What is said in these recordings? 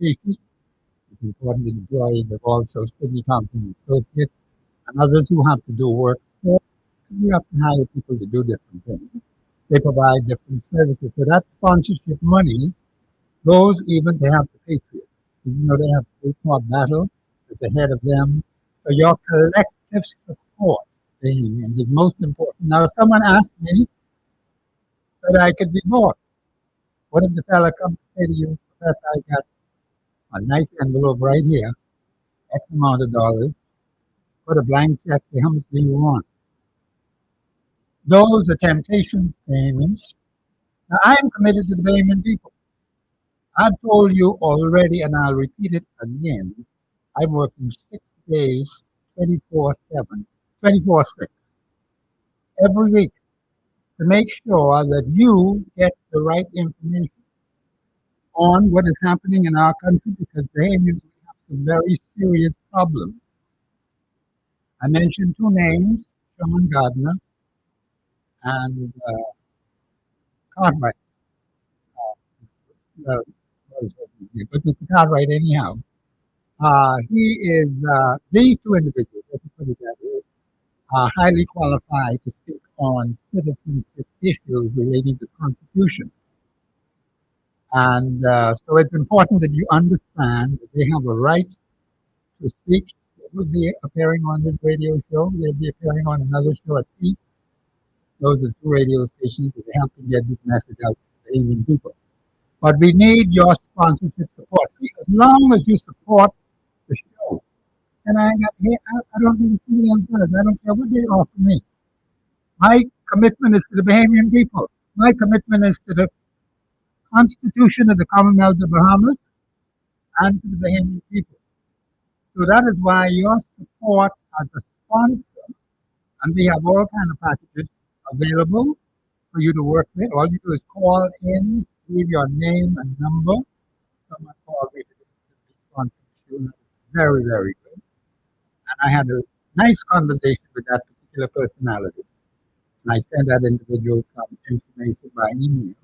education. It's important that employees have also studied Thompson Associates and others who have to do work. So we have to hire people to do different things. They provide different services. So that sponsorship money goes even to help the Patriots. They have to fight more battle that's ahead of them. So your collective support, the unions, is most important. Now, someone asked me that I could be more. What if the fella comes and say to you, Professor, I got a nice envelope right here, X amount of dollars, put a blank check, say, how much do you want? Those are temptations, payments. Now, I am committed to the Bahamian people. I've told you already, and I'll repeat it again. I'm working 6 days, 24/7, 24/6, every week to make sure that you get the right information on what is happening in our country because Bahamians have some very serious problems. I mentioned two names, Sean Gardner and Cartwright. Uh, but Mr. Cartwright, anyhow, he is these two individuals, let me put it that way, are highly qualified to speak on citizenship issues relating to the Constitution. And so it's important that you understand that they have a right to speak. They will be appearing on this radio show. They'll be appearing on another show at peace. Those are two radio stations that help to get this message out to the Indian people. But we need your sponsorship support. See, as long as you support the show, and I don't do anything else. I don't care what they offer me. My commitment is to the Bahamian people. My commitment is to the Constitution of the Commonwealth of Bahamas and to the Bahamian people. So that is why your support as a sponsor, and we have all kind of packages available for you to work with. All you do is call in, leave your name and number. Someone called me today to respond to the issue. Very, very good. And I had a nice conversation with that particular personality. And I sent that individual some information by email.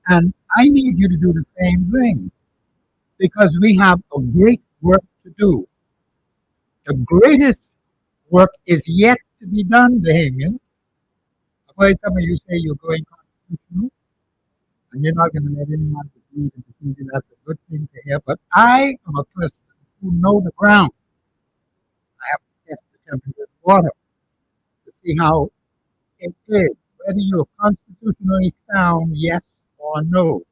And I need you to do the same thing because we have a great work to do. The greatest work is yet to be done, Bahamians. I've heard some of you say you're going constitutional and you're not going to let anyone deceive and deceive you. That's a good thing to hear. But I am a person who know the ground. I have to test the temperature of water to see how it is, whether you're constitutionally sound, yes or no,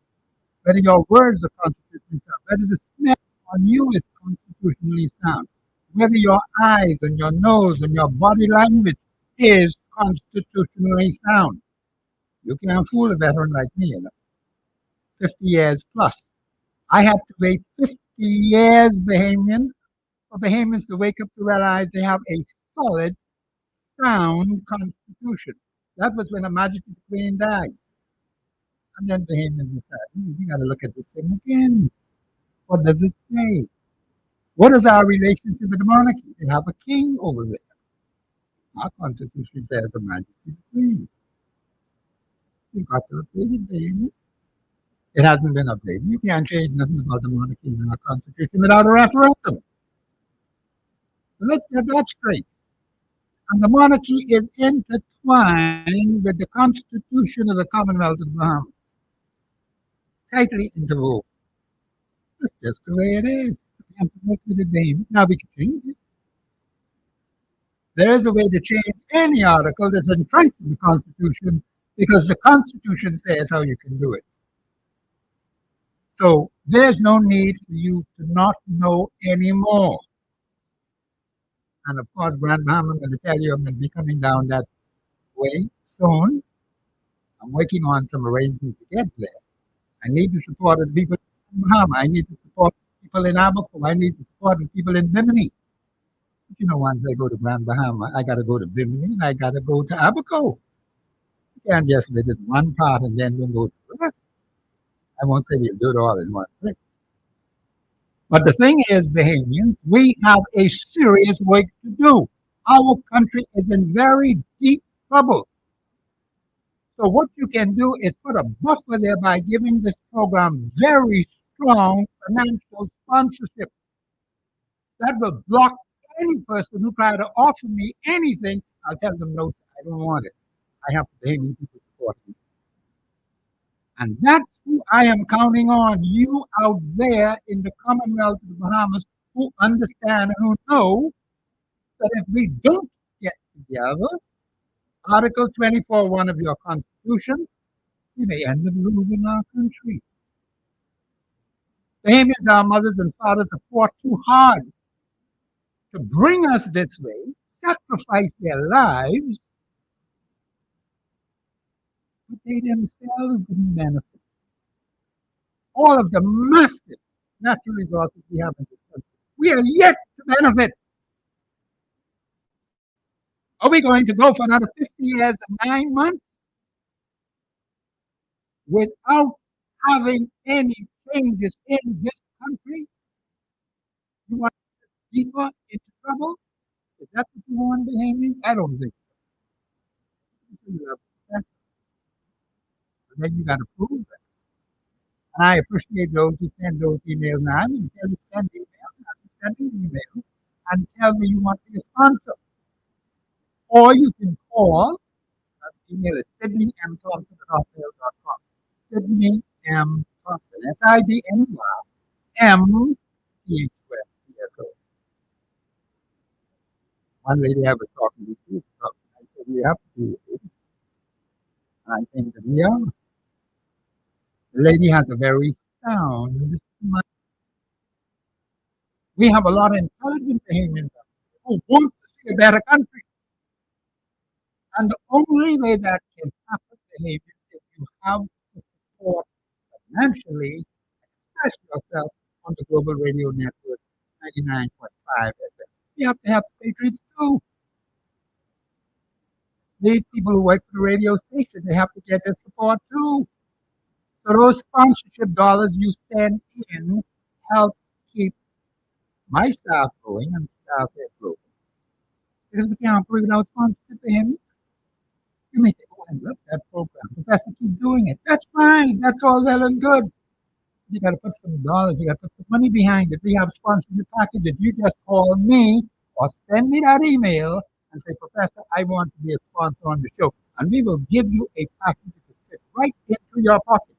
whether your words are constitutionally sound, whether the smell on you is constitutionally sound, whether your eyes and your nose and your body language is constitutionally sound. You can't fool a veteran like me, 50 years plus. I had to wait 50 years, Bahamians, for Bahamians to wake up to realize they have a solid, sound constitution. That was when the Majesty the Queen died. And then Bahamians decided, we got to look at this thing again. What does it say? What is our relationship with the monarchy? They have a king over there. Our constitution says the Majesty the Queen. You've got to update it, Bahamians. It hasn't been updated. You can't change nothing about the monarchy in our constitution without a referendum. So let's get that straight. And the monarchy is intertwined with the Constitution of the Commonwealth of Bahamas. Tightly interwoven. That's just the way it is. We have to make with it, baby. Now we can change it. There is a way to change any article that's entrenched in the Constitution because the Constitution says how you can do it. So there's no need for you to not know anymore. And of course, Grand Bahama, I'm going to tell you, I'm going to be coming down that way soon. I'm working on some arrangements to get there. I need the support of the people in Bahama. I need the support of the people in Abaco. I need the support of the people in Bimini. But once I go to Grand Bahama, I got to go to Bimini and I got to go to Abaco. You can't just visit one part and then go to the rest. I won't say we'll do it all in one trip. But the thing is, Bahamians, we have a serious work to do. Our country is in very deep trouble. So what you can do is put a buffer there by giving this program very strong financial sponsorship that will block any person who try to offer me anything. I'll tell them no, I don't want it. I have to pay me people support me. And that's who I am counting on, you out there in the Commonwealth of the Bahamas who understand and who know that if we don't get together, Article 24, one of your Constitution, we may end up losing our country. Bahamians, our mothers and fathers, have fought too hard to bring us this way, sacrifice their lives, but they themselves didn't benefit. All of the massive natural resources we have in this country, we are yet to benefit. Are we going to go for another 50 years and 9 months without having any changes in this country? You want deeper into trouble? Is that what you want, Bahamians? I don't think so. But then you got to prove it. And I appreciate those who send those emails now. I mean, tell you send emails, not send an email and tell me you want to be a sponsor. Or you can call, email is sydneymthompson@hotmail.com. Sydney M. Thompson, SIDNYMTHUS. One lady I was talking to, I said, we have to do it. And I think that we are. The lady has a very sound mind. We have a lot of intelligent Bahamians who want to see a better country. And the only way that can happen, Bahamians, if you have to support financially, express yourself on the Global Radio Network 99.5 FM. You have to have patriots too. These people who work for the radio station, they have to get their support too. So those sponsorship dollars you send in help keep my staff going and staff there growing. Because we can't operate without sponsorship to him. You may say, oh, I love that program. Professor, keep doing it. That's fine. That's all well and good. You got to put some dollars, you got to put some money behind it. We have sponsorship packages. You just call me or send me that email and say, Professor, I want to be a sponsor on the show. And we will give you a package to fit right into your pocket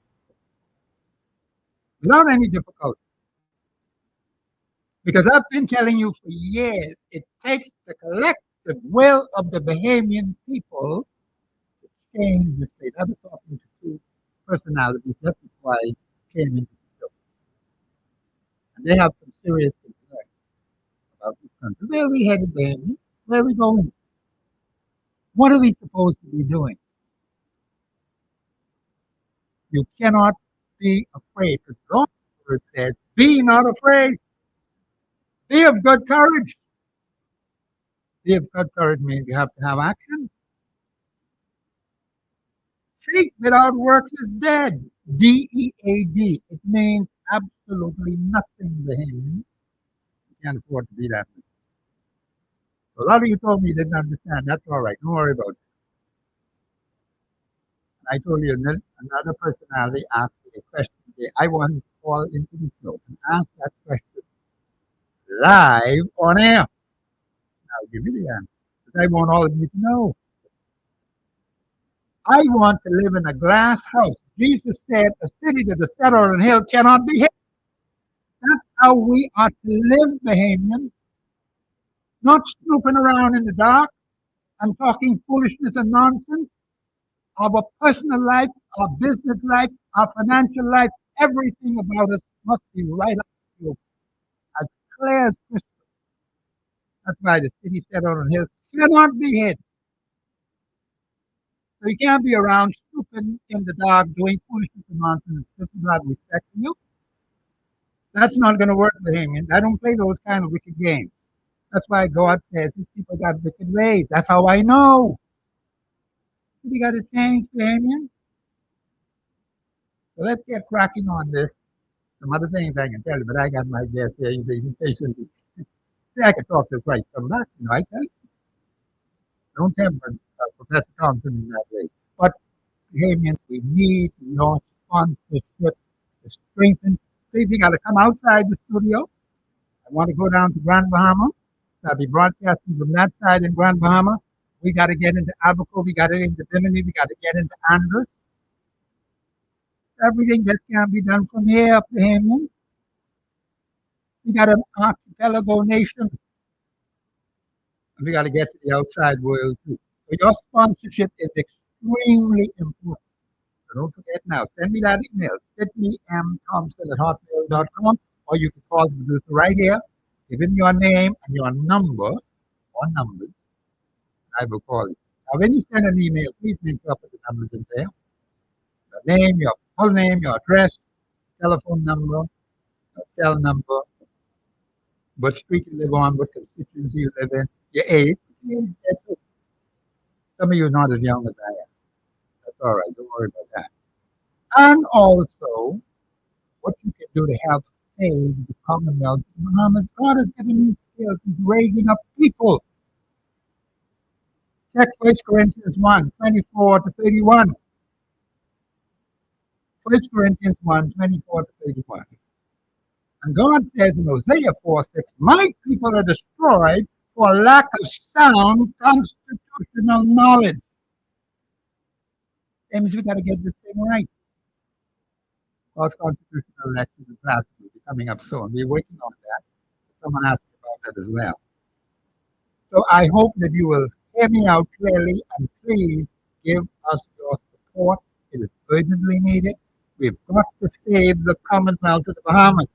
without any difficulty. Because I've been telling you for years, it takes the collective will of the Bahamian people to change the state. I've been talking to two personalities. That's why I came into the show. And they have some serious concerns about this country. Where are we headed, Bahamian? Where are we going? What are we supposed to be doing? You cannot be afraid. Because God's word says, be not afraid. Be of good courage. Be of good courage means you have to have action. Faith without works is dead. DEAD. It means absolutely nothing to him. You can't afford to be that. So a lot of you told me you didn't understand. That's all right. Don't worry about it. And I told you another personality asked me a question today. I wanted to call into the show and ask that question live on air. Now give me the answer. Because I want all of you to know. I want to live in a glass house. Jesus said a city that is set on a hill cannot be hid. That's how we are to live, Bahamian. Not snooping around in the dark and talking foolishness and nonsense. Our personal life, our business life, our financial life, everything about us must be right up to you. As clear as crystal. That's why the city set on a hill cannot be hid. So you can't be around snooping in the dark, doing foolishness and nonsense, and people not respecting you. That's not going to work for him. And I don't play those kind of wicked games. That's why God says these people got wicked ways. That's how I know. We got to change, Damien. So let's get cracking on this. Some other things I can tell you, but I got my guess here. You be patiently. See, I can talk to Christ come back. You know, I can. Don't temper Professor Thompson in that way. But Bahamians, we need your sponsorship to strengthen Steve, you got to come outside the studio. I want to go down to Grand Bahama. So I'll be broadcasting from that side in Grand Bahama. We got to get into Abaco. We got to get into Bimini. We got to get into Andros. Everything that can be done from here up to Hammond. We got an archipelago nation. And we got to get to the outside world too. So your sponsorship is extremely important. So don't forget now, send me that email, sydneymthompson@hotmail.com, or you can call the producer right here. Give him your name and your number, or numbers, and I will call you. Now, when you send an email, please make sure put the numbers in there. Your name, your full name, your address, telephone number, your cell number, what street you live on, what constituency you live in, your age. Some of you are not as young as I am. That's all right. Don't worry about that. And also, what you can do to help save the Commonwealth of the Bahamas. God has given you skills. He's raising up people. Check 1 Corinthians 1, 24 to 31. 1 Corinthians 1, 24 to 31. And God says in Hosea 4, 6, my people are destroyed for lack of sound constitutional knowledge. That means we got to get this thing right. God's constitutional elections in class will be coming up soon. We're working on that. Someone asked me about that as well. So I hope that you will hear me out clearly and please give us your support. It is urgently needed. We've got to save the Commonwealth of the Bahamas.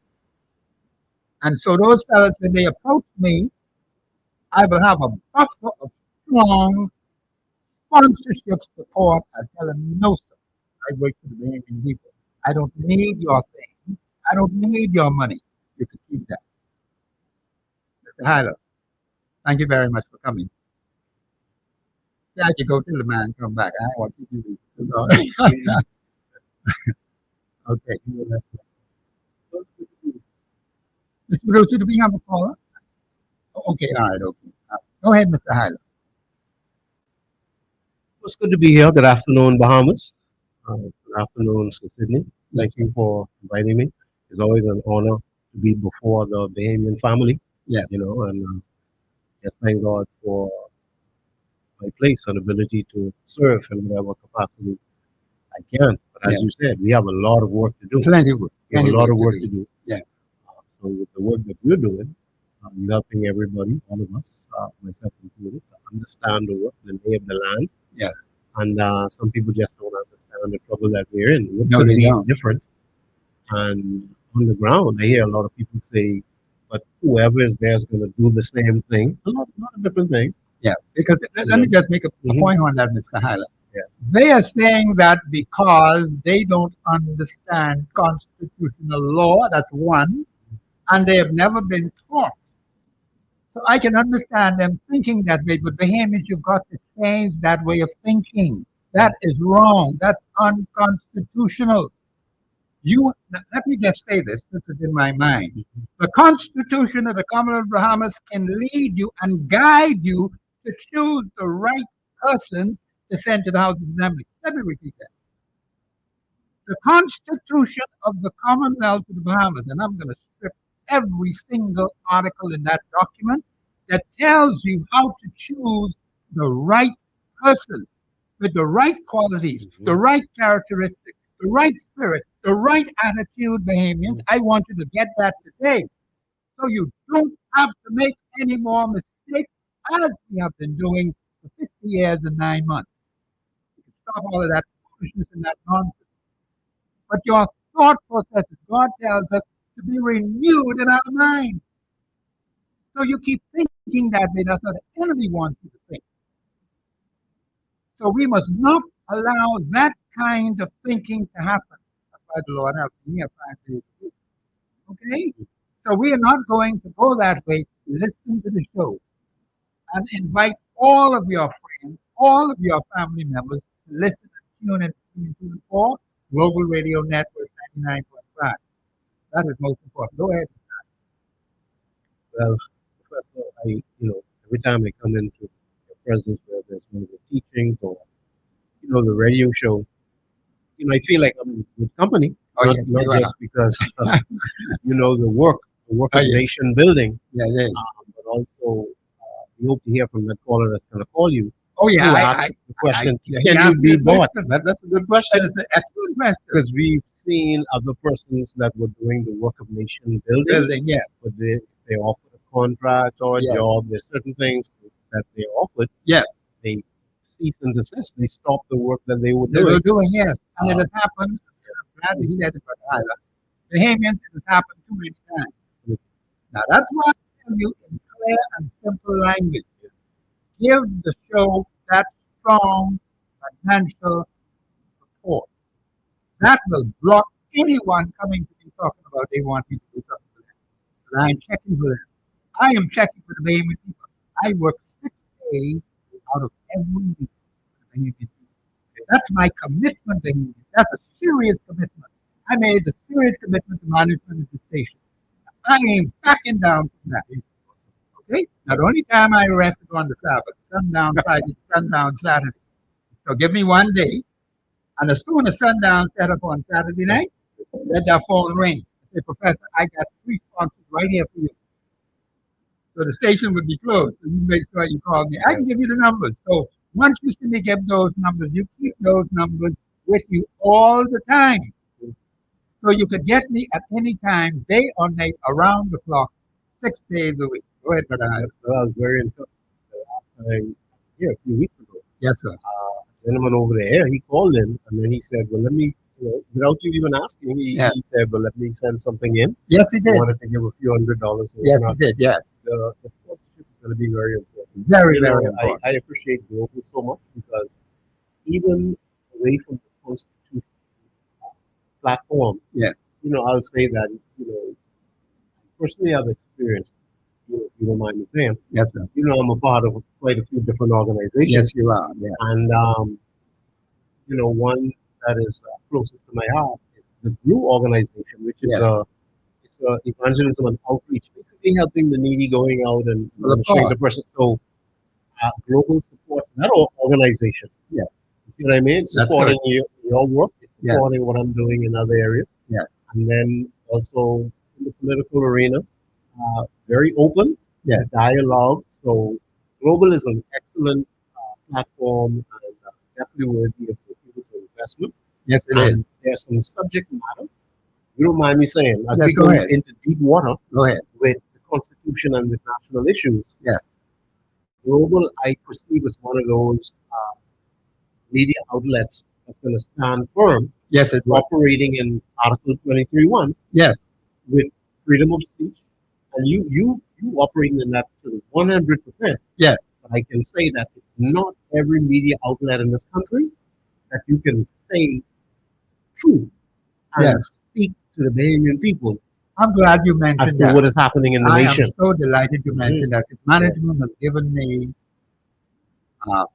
And so those fellas, when they approach me, I will have a buffer of strong sponsorship support. I tell them, no, sir. I work for the Bahamian people. I don't need your thing. I don't need your money. You can keep that. Mr. Hyler, thank you very much for coming. See, I can go till the man come back. I want you to go. Okay. Mr. Producer, do we have a caller? Okay, all right, okay. Go ahead, Mr. Hyler. It's good to be here. Good afternoon, Bahamas. Good afternoon, Sydney. Thank you for inviting me. It's always an honor to be before the Bahamian family. Yes. And just thank God for my place and ability to serve in whatever capacity I can. But as you said, we have a lot of work to do. Plenty of work. We have a lot of work to do. Yeah. So with the work that we're doing, you're helping everybody, all of us, myself included, to understand the work, the lay of the land. Yes. And some people just don't understand the trouble that we're in. We're No, they don't. different. And on the ground, I hear a lot of people say, but whoever is there is going to do the same thing. A lot of different things. Yeah, because let me just make a point on that, Mr. Hyler. Yeah. They are saying that because they don't understand constitutional law, that's one, and they have never been taught. So I can understand them thinking that way, but Bahamians, you've got to change that way of thinking. That is wrong. That's unconstitutional. Let me just say this, this is in my mind. The Constitution of the Commonwealth of Bahamas can lead you and guide you to choose the right person to send to the House of Assembly. Let me repeat that. The Constitution of the Commonwealth of the Bahamas, and I'm going to strip every single article in that document that tells you how to choose the right person with the right qualities, the right characteristics, the right spirit, the right attitude, Bahamians. I want you to get that today. So you don't have to make any more mistakes as we have been doing for 50 years and 9 months. You can stop all of that foolishness and that nonsense. But your thought processes, God tells us to be renewed in our mind. So you keep thinking that way. That's what the enemy wants you to think. So we must not allow that kind of thinking to happen. That's why the Lord helps me here 5 days a week. Okay? So we are not going to go that way. Listen to the show and invite all of your friends, all of your family members to listen and tune in to for Global Radio Network 99.5. That is most important. Go ahead. Well, first of all, every time I come into your presence, whether there's one of the teachings or, the radio show, I feel like I'm in good company. Oh, not yes, not you are. just because the work Oh, of yes. nation building, Yeah, yeah. but also we hope to hear from that caller that's going to call you Oh, yeah. to ask the question, Yeah, he can you asked me be a bought? question. That's a good That question is an excellent question. because we've seen other persons that were doing the work of nation building, Building, yes, but they offered a contract or a yes, job. There's certain things that they offered. yes. They cease and desist. They stop the work that they were They were doing. doing, yes. And it Uh, has happened. I'm glad you mhm. said it, but Bahamians, it has happened too many times. Now, that's why I tell you in clear and simple language. Give the show that strong financial support. That will block anyone coming to me talking about they want me to do something for them. But I am checking for them. I am checking for the Bahamian people. I work 6 days out of every week for the Bahamian people. That's my commitment to him. That's a serious commitment. I made a serious commitment to management of the station. I ain't backing down from that. Okay? Now, the only time I rested on the Sabbath, sundown Friday, sundown Saturday. So give me one day, and as soon as sundown set up on Saturday night, let that phone ring. I say, Professor, I got 3 sponsors right here for you. So the station would be closed. So you make sure you call me. I can give you the numbers. So once you see me give those numbers, you keep those numbers with you all the time. So you could get me at any time, day or night, around the clock, 6 days a week. Go ahead, brother. That was very interesting. Here a few weeks ago, Yes, sir. a gentleman over there, he called in and then he said, "Well, let me, without you even asking, Yeah. he said, well, let me send something in. Yes, he He did. wanted to give a few $100 or Yes, he whatnot. did. Yes. The sponsorship is going to be very important. Very, You very know, important. I appreciate Global so much because even away from the Constitution platform, Yes. I'll say that, personally I've experienced, if you don't mind me saying, Yes, sir. I'm a part of quite a few different organizations. Yes, you are. Yeah. And, one that is closest to my heart is the GRU organization, which is Yes. it's evangelism and outreach, basically helping the needy, going out and Well, of ministering course. to person. So, global support that organization. Yeah. You see what I mean? That's good. Supporting your work, it's Yeah. supporting what I'm doing in other areas. Yeah. And then also in the political arena, very open, Yeah. dialogue. So, global is an excellent platform and definitely worthy of the people's investment. Yes, it And is. there's some subject matter, you don't mind me saying, as Yes, we go go ahead. into deep water Go ahead. with the Constitution and with national issues, Yeah. global I perceive as one of those media outlets that's going to stand firm, Yes, it was. operating in Article 23.1 Yes. with freedom of speech, and you operating in that to 100%. Yes. But I can say that it's not every media outlet in this country that you can say truth and Yes. speak to the Bahamian people I'm glad you as mentioned to that. what is happening in the I nation. am so delighted you Mhm. mentioned that. Management has given me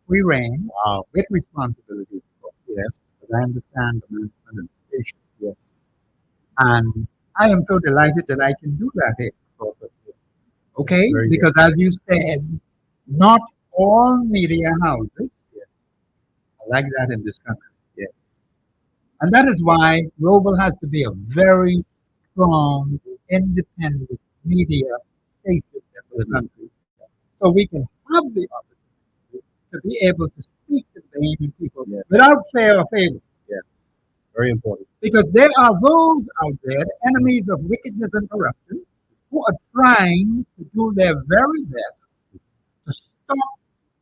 free reign Wow. with responsibility. Yes. But I understand the management of the station. Yes. And I am so delighted that I can do that here. Perfect. Okay? Very good. Because as you said, not all media houses Yes. are like that in this country. Yes. And that is why Global has to be a very strong, independent media station in this country. So we can have the opportunity to be able to speak to the Bahamian people Yes. without fear or favor. Yes. Very important. Because there are those out there, the enemies of wickedness and corruption, who are trying to do their very best to stop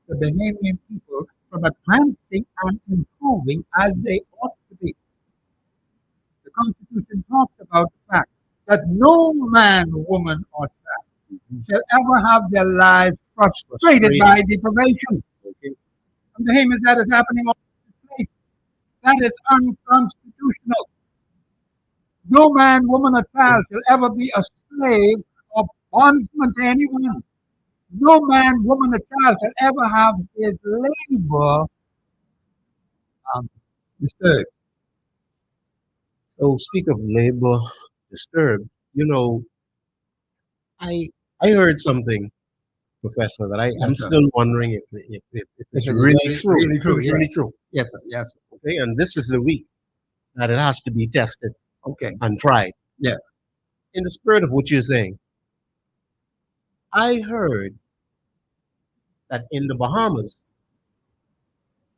the Bahamian people from advancing and improving as they ought to be. The Constitution talks about the fact that no man, woman, or child shall ever have their lives frustrated by deprivation. Okay. And the Hamas that is happening all over the place. That is unconstitutional. No man, woman, or child shall ever be a slave or bondsman to anyone. No man, woman, or child shall ever have his labor disturbed. So speak of labor disturbed. I I heard something, Professor, that I'm Yes, sir. still wondering if If it's it is really true. really If true, it's yeah. really true. Yes, sir. Yes, sir. Okay, and this is the week that it has to be tested. Okay. and tried. Yes. In the spirit of what you're saying, I heard that in the Bahamas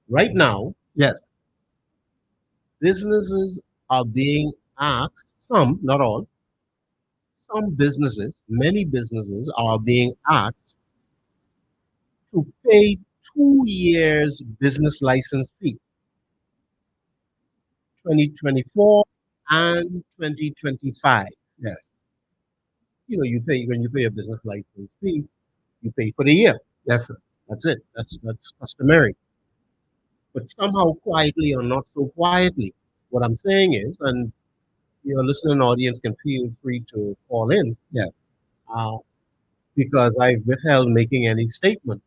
right now, Yes. businesses are being asked, some, not all, some businesses, many businesses are being asked to pay 2 years business license fee, 2024 and 2025. Yes. You pay when you pay a business license fee, you pay for the year. Yes, sir. That's it. That's customary. But somehow quietly or not so quietly, what I'm saying is, and your listening audience can feel free to call in, Yeah. uh, because I withheld making any statement.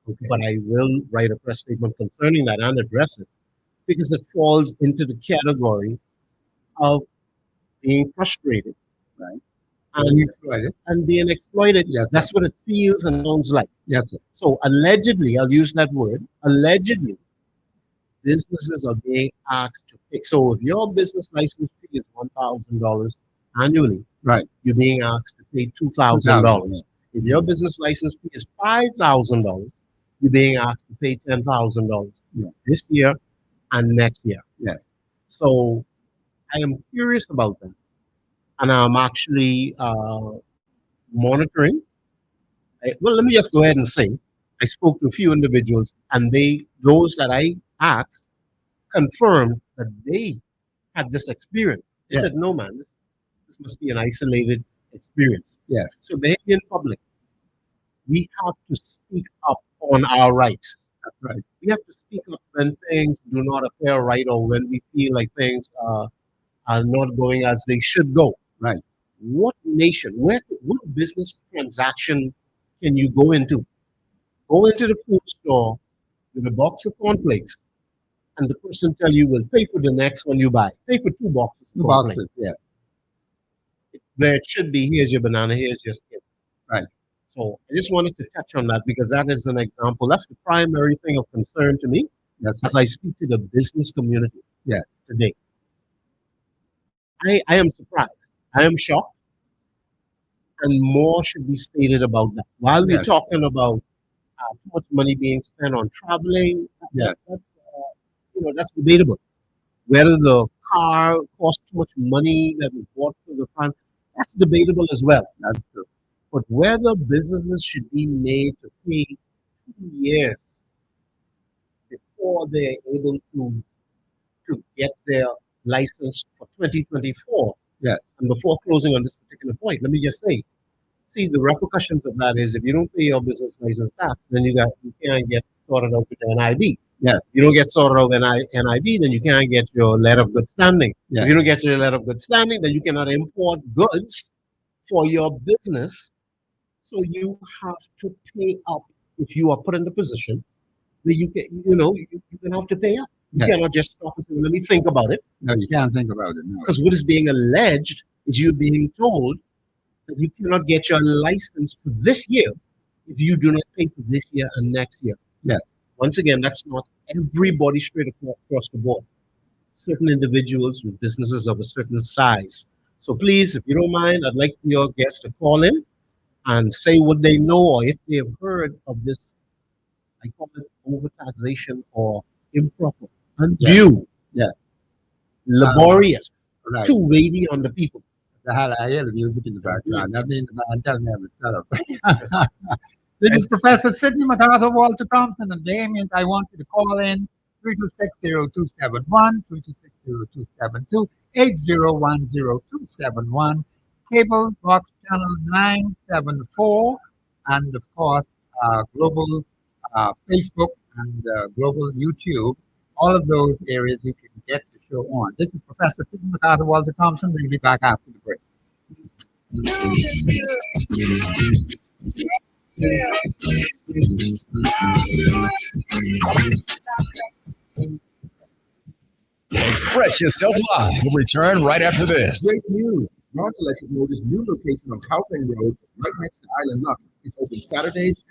Okay. But I will write a press statement concerning that and address it because it falls into the category of being frustrated, Right. and Exploited. being exploited. Yes, sir. That's what it feels and sounds like. Yes, sir. So allegedly, I'll use that word. Allegedly, businesses are being asked to pay. So if your business license fee is $1,000 annually, Right. you're being asked to pay $2,000. If your business license fee is $5,000, you're being asked to pay $10,000 Yeah. this year and next year. Yes. So I am curious about that, and I'm actually monitoring. Well, let me just go ahead and say, I spoke to a few individuals, and those that I asked, confirmed that they had this experience. They Yeah. said, "No, man, this must be an isolated experience." Yeah. So behavior in public, we have to speak up on our rights. That's right. We have to speak up when things do not appear right or when we feel like things are not going as they should go. Right. What nation, what business transaction can you go into? Go into the food store with a box of cornflakes, and the person tell you, "Will pay for the next one you buy. Pay for 2 boxes of Two cornflakes." boxes. Yeah. Where it should be, here's your banana, here's your skin. Right. So I just wanted to touch on that because that is an example. That's the primary thing of concern to me Yes, sir. as I speak to the business community Yeah. today. I am surprised. I am shocked, and more should be stated about that. While we're Yes. talking about too much money being spent on traveling, Yeah. that's debatable. Whether the car costs too much money that we bought for the fund, that's debatable as well. That's true. But whether businesses should be made to pay 2 years before they're able to get their license for 2024, Yeah. and before closing on this particular point, let me just say, see, the repercussions of that is if you don't pay your business license tax, then you can't get sorted out with the NIB. Yeah. You don't get sorted out with NIB, then you can't get your letter of good standing. Yeah. If you don't get your letter of good standing, then you cannot import goods for your business. So you have to pay up if you are put in the position where you can have to pay up. You Yeah. cannot just stop and say, "Well, let me think about it." No, you can't think about it. No. Because what is being alleged is you being told that you cannot get your license for this year if you do not pay for this year and next year. Yeah. Once again, that's not everybody straight across the board. Certain individuals with businesses of a certain size. So please, if you don't mind, I'd like your guests to call in and say what they know or if they have heard of this. I call it overtaxation or improper, undue, Yeah. laborious, Right. too weighty on the people. I hear the music in the background. That means I'm telling you, shut up. This is Professor Sidney MacArthur, Walter Thompson, and Damien. I want you to call in 3260271, 3260272, 8010271, cable box channel 974, and of course, global Facebook and global YouTube. All of those areas you can get the show on. This is Professor Sidney MacArthur, Walter Thompson. We'll be back after the break. Express yourself live. We'll return right after this. Great news! North Electric Motors' new location on Cowping Road, right next to Island Lock, is open Saturdays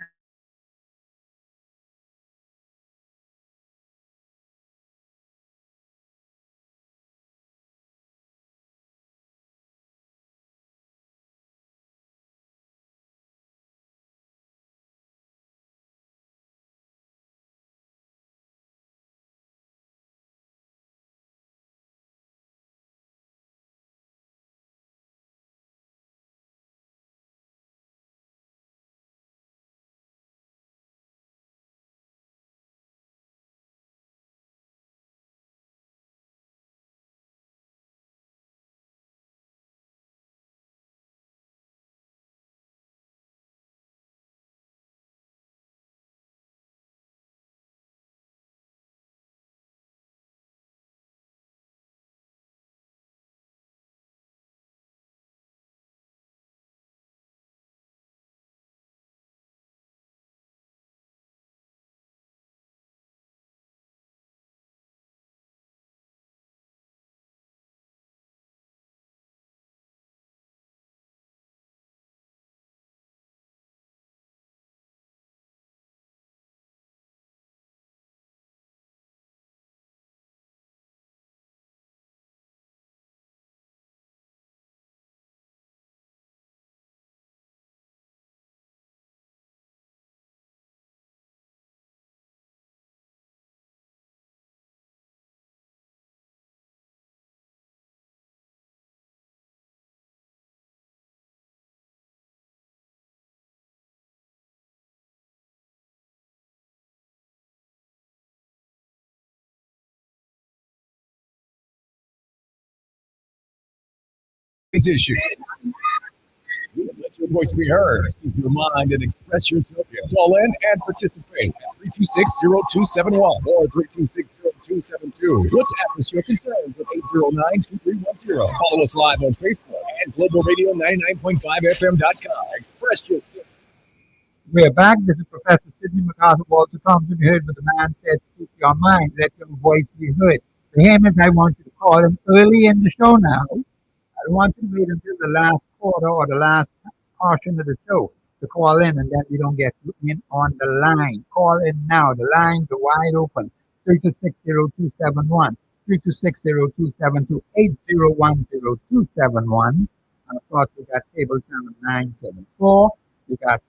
Today's issue. Let your voice be heard. Speak your mind and express yourself. Call in and participate. 326-0271 or 326-0272. WhatsApp us your concerns at 809-2310. Follow us live on Facebook and Global Radio 99.5FM.com. Express yourself. We're back. This is Professor Sidney MacArthur Walter Thompson. You heard what the man said. Speak your mind. Let your voice be heard. The Hammond, I want you to call in early in the show now. I don't want you to wait until the last quarter or the last portion of the show to call in, and then we don't get you in on the line. Call in now. The lines are wide open. 326-0271, 326-0272, 801-0271. And of course, we got cable channel 974. We got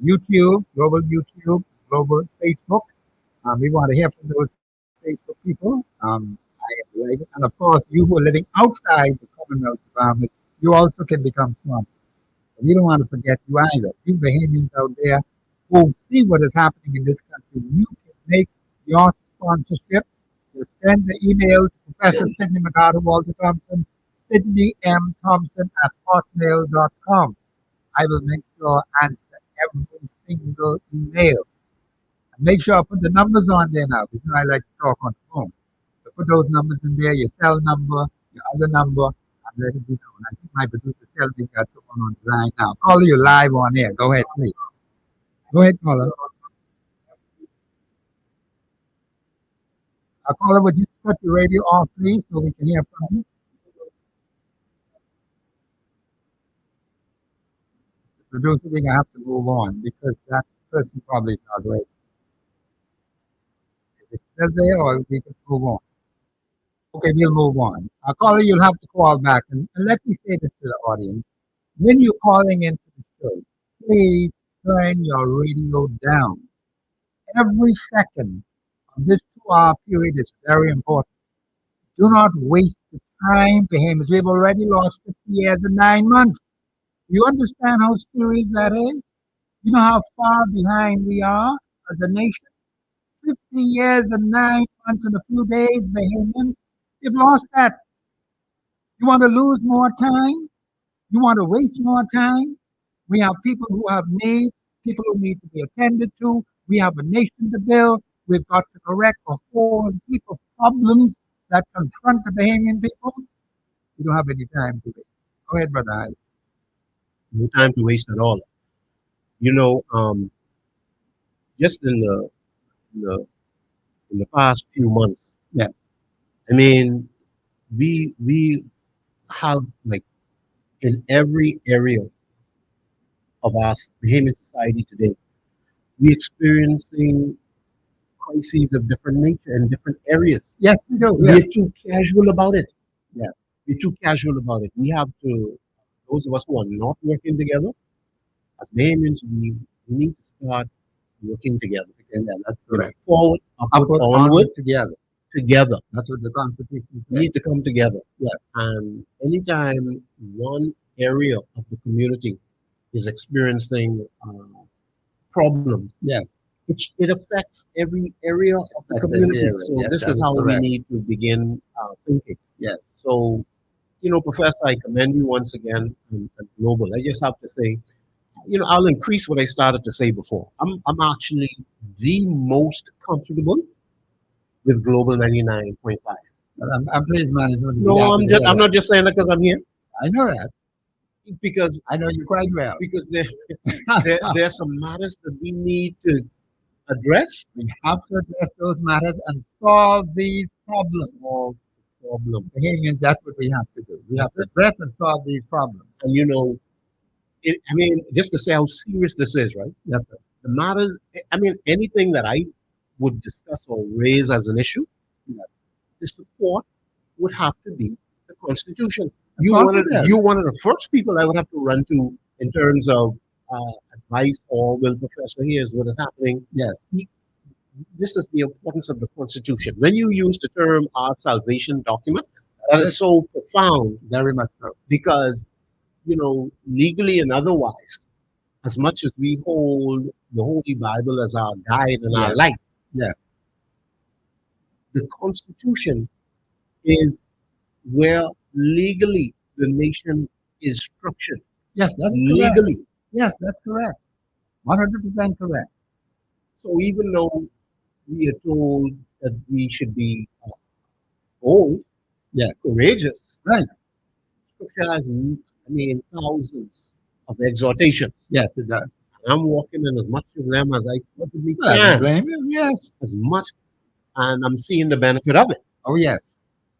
YouTube, global Facebook. We want to hear from those Facebook people. And of course, you who are living outside the Commonwealth of Bahamas, you also can become sponsors. We don't want to forget you either. You Bahamians out there who see what is happening in this country, you can make your sponsorship. Just send the email to Professor Sidney MacArthur Walter Thompson, Sidney M. Thompson at hotmail.com. I will make sure I answer every single email. And make sure I put the numbers on there now, because I like to talk on the phone. So put those numbers in there, your cell number, your other number, and let it be known. I think my producer tells me got someone on the line now. Caller, you live on air. Go ahead, please. Go ahead, caller. Caller, would you cut your radio off, please, so we can hear from you? Producer, we're going to have to move on because that person probably is not ready. Is it still there or we can move on? Okay, we'll move on. Caller, you'll have to call back. And let me say this to the audience. When you're calling into the show, please turn your radio down. Every second of this 2-hour period is very important. Do not waste the time, Bahamas. We've already lost 50 years and 9 months. You understand how serious that is? You know how far behind we are as a nation? 50 years and 9 months and a few days, Bahamian. You've lost that. You want to lose more time? You want to waste more time? We have people who have needs, people who need to be attended to. We have a nation to build. We've got to correct a whole heap of problems that confront the Bahamian people. We don't have any time to waste. Go ahead, Brother Hyde. No time to waste at all. You know, just in the past few months, Yeah. I mean, we have like in every area of our Bahamian society today, we experiencing crises of different nature in different areas. Yes, we do. We're Yes. too casual about it. Yeah. We're too casual about it. We have to, those of us who are not working together, as Bahamians, we need to start working together. And that's correct. Forward, upward, Upward, onward, together. together. That's what the Constitution We says. need to come together. Yeah. And anytime one area of the community is experiencing problems, Yes. it affects every area of the Affects every community. area. So Yes, this that is is how we correct. need to begin thinking. Yes. So, you know, Professor, I commend you once again and Global. I just have to say, you know, I'll increase what I started to say before. I'm actually the most comfortable with Global 99.5. But I'm pleased, man. It's No, I'm not just saying that because I'm here. I know that. Because I know you quite well. there are some matters that we need to address. We have to address those matters and solve these problems. Solve the problem. Bahamians, that's what we have to do. We have to address and solve these problems. And you know, I mean, just to say how serious this is, right? Yes, sir. The matters, I mean, anything that I would discuss or raise as an issue, the support would have to be the Constitution. You course wanted, it is. you one of the first people I would have to run to in terms of advice or, well, Professor, here's what is happening. Yes. This is the importance of the Constitution. When you use the term our salvation document, that is so profound. Very much so. Because, you know, legally and otherwise, as much as we hold the Holy Bible as our guide and our Yes. light, Yes. the Constitution is where legally the nation is structured Yes, that's correct. legally. Yes, that's correct. 100% correct. So even though we are told that we should be bold, Yes. courageous, Right. Scripture has, I mean, thousands of exhortations. Yes, it does. I'm walking in as much of them as I possibly Well, I don't can, blame you. Yes. as much, and I'm seeing the benefit of it. Oh, yes.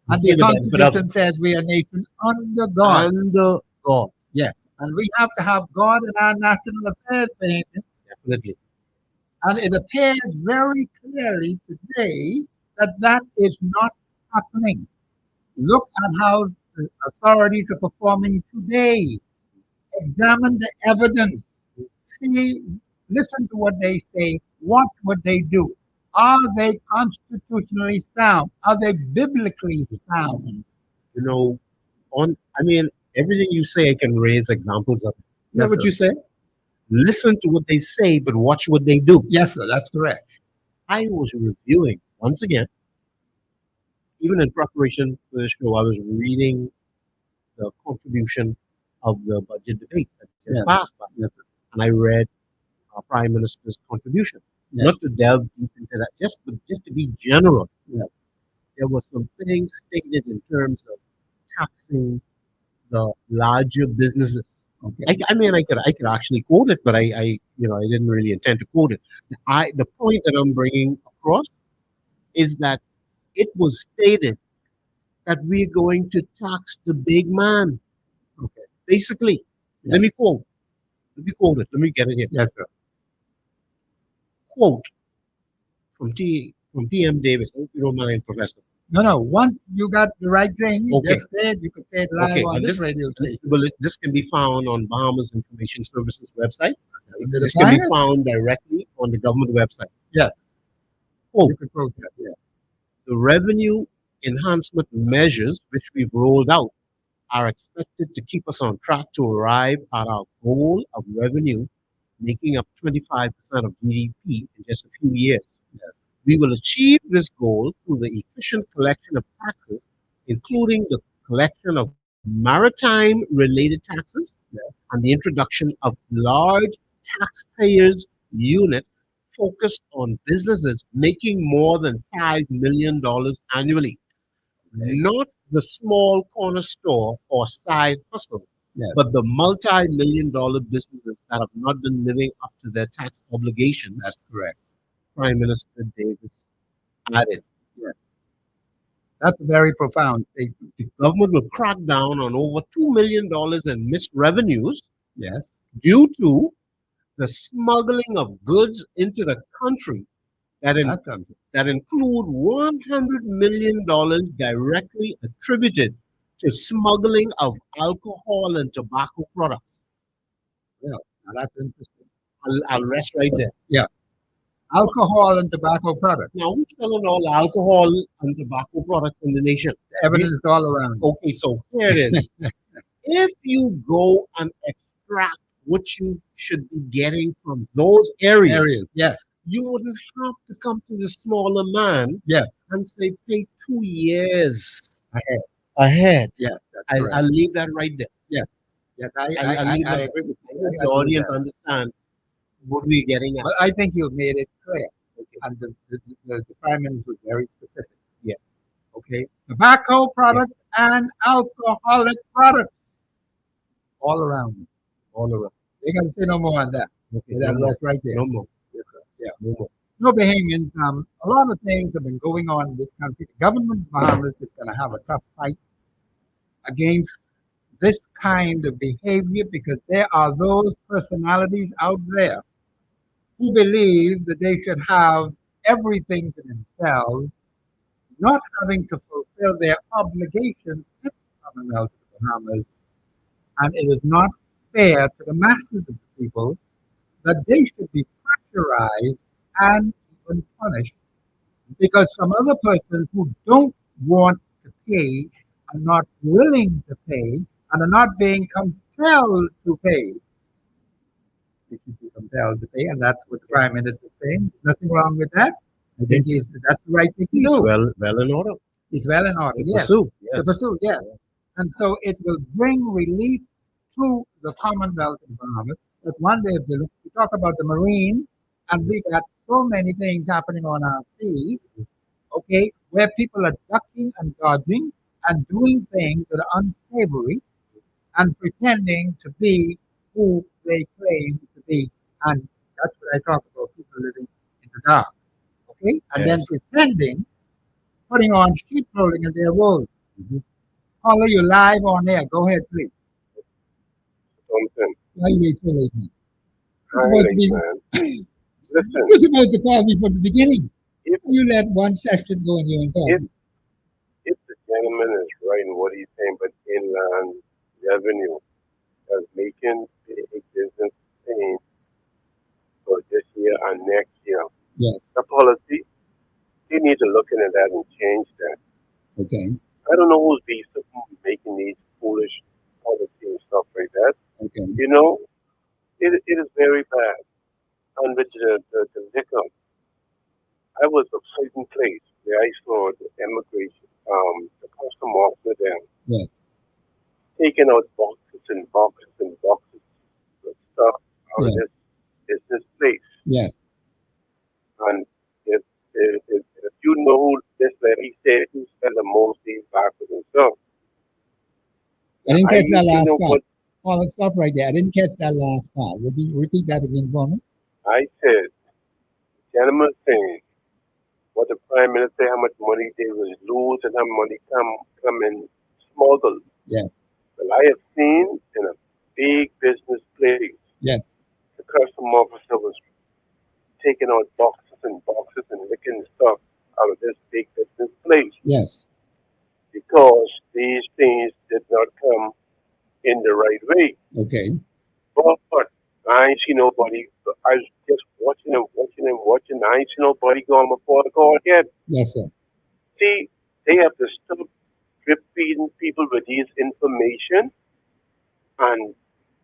I'm And the seeing the benefit of Constitution it. says we are a nation under God. Under God, Yes. And we have to have God in our national affairs, Baby. definitely. And it appears very clearly today that that is not happening. Look at how the authorities are performing today. Examine the evidence. See, listen to what they say. Watch what they do. Are they constitutionally sound? Are they biblically sound? You know, I mean, everything you say, I can raise examples of. You know Yes, what sir. you say? Listen to what they say, but watch what they do. Yes, sir, that's correct. I was reviewing once again, even in preparation for the show, I was reading the contribution of the budget debate that just Yes. passed by. Yes, And I read our Prime Minister's contribution. Yes. Not to delve deep into that, but just to be general. Yes. There were some things stated in terms of taxing the larger businesses. Okay. I mean, I could actually quote it, but I didn't really intend to quote it. The point that I'm bringing across is that it was stated that we're going to tax the big man. Okay. Basically, Yes. let me quote it. Let me get it here. Yes, sir. Quote from PM Davis. I hope you don't mind, Professor. No. Once you got the right thing, you Okay. just said you could say it live Okay, on and this radio station. Well, this can be found on Bahamas Information Services website. Did This it can be find it? found directly on the government website. Yes. Quote, You could quote that. Yeah. the revenue enhancement measures which we've rolled out are expected to keep us on track to arrive at our goal of revenue making up 25% of GDP in just a few years. We will achieve this goal through the efficient collection of taxes, including the collection of maritime related taxes and the introduction of large taxpayers unit focused on businesses making more than $5 million annually. Not the small corner store or side hustle, Yes. but the multi-million-dollar businesses that have not been living up to their tax obligations. That's correct. Prime Minister Davis added. That's a very profound statement. The government will crack down on over $2 million in missed revenues Yes. due to the smuggling of goods into the country that, That's something. that include $100 million directly attributed to smuggling of alcohol and tobacco products. Now that's interesting. I'll rest right there. Alcohol and tobacco products. Now, who's selling all alcohol and tobacco products in the nation? The evidence is all around. Okay, so here it is. If you go and extract what you should be getting from those areas, Yes. you wouldn't have to come to the smaller man Yes. and say, pay 2 years Ahead. ahead. Yes. That's correct. I'll leave that right there. Yes, I'll leave I that. agree with I you. hope I the agree with audience that. understand what we're getting at. But I think you've made it clear. And the Prime Minister was very specific. Yeah. Okay. Tobacco products and alcoholic products. All around. All around. They got to say no more on that. Okay, That no more. rest right there. No more. Yes, sir. Yeah. No more. No, Bahamians, a lot of things have been going on in this country. The government of Bahamas is going to have a tough fight against this kind of behavior because there are those personalities out there who believe that they should have everything to themselves, not having to fulfill their obligations to the Commonwealth of the Bahamas. And it is not fair to the masses of the people that they should be pressurized and even punished because some other persons who don't want to pay are not willing to pay and are not being compelled to pay. They should be compelled to pay, and that's what the Prime Minister is saying. Nothing wrong with that. I think that's the right thing to He's do. well in order. He's well in order. To Yes. pursue. To Yes. pursue. Yes. And so it will bring relief to the Commonwealth environment. That's one way of doing it. We talk about the marine, and we got so many things happening on our seas, okay, where people are ducking and dodging and doing things that are unsavory and pretending to be who they claim to be. And that's what I talk about, people living in the dark, okay? And then Yes. pretending, putting on sheep clothing in their wool. Caller, you live on air. Go ahead, please. Thompson. Why you wait so late, man? You're Hi, supposed to late be, man. Listen, you're supposed to call me from the beginning. if You let one section go and you ain't call if me. if the gentleman is right in what he's saying, but inland revenue is making big business pain for this year and next year, Yes, the policy they need to look into that and change that. okay, I don't know who's making these foolish policies and stuff like that. okay, You know, it is very bad. And with the liquor, I was a certain place where I saw the immigration, the custom officer there yes, taking out boxes and boxes and boxes of stuff out of yes, this place. yes. And if you know who this lady said who spent the most these boxes and stuff, I didn't I catch that need to last know part. what Oh, let's stop right there. I didn't catch that last part. Repeat that again for me. I said. Gentlemen saying what the prime minister, how much money they will lose and how much money come in smuggled. Yes, Well, I have seen in a big business place, yes, the custom officer was taking out boxes and boxes and licking stuff out of this big business place yes, because these things did not come in the right way. okay, But I ain't see nobody. I was just watching and watching and watching. I ain't see nobody going before the court yet. yes, sir. See, they have to stop drip feeding people with this information and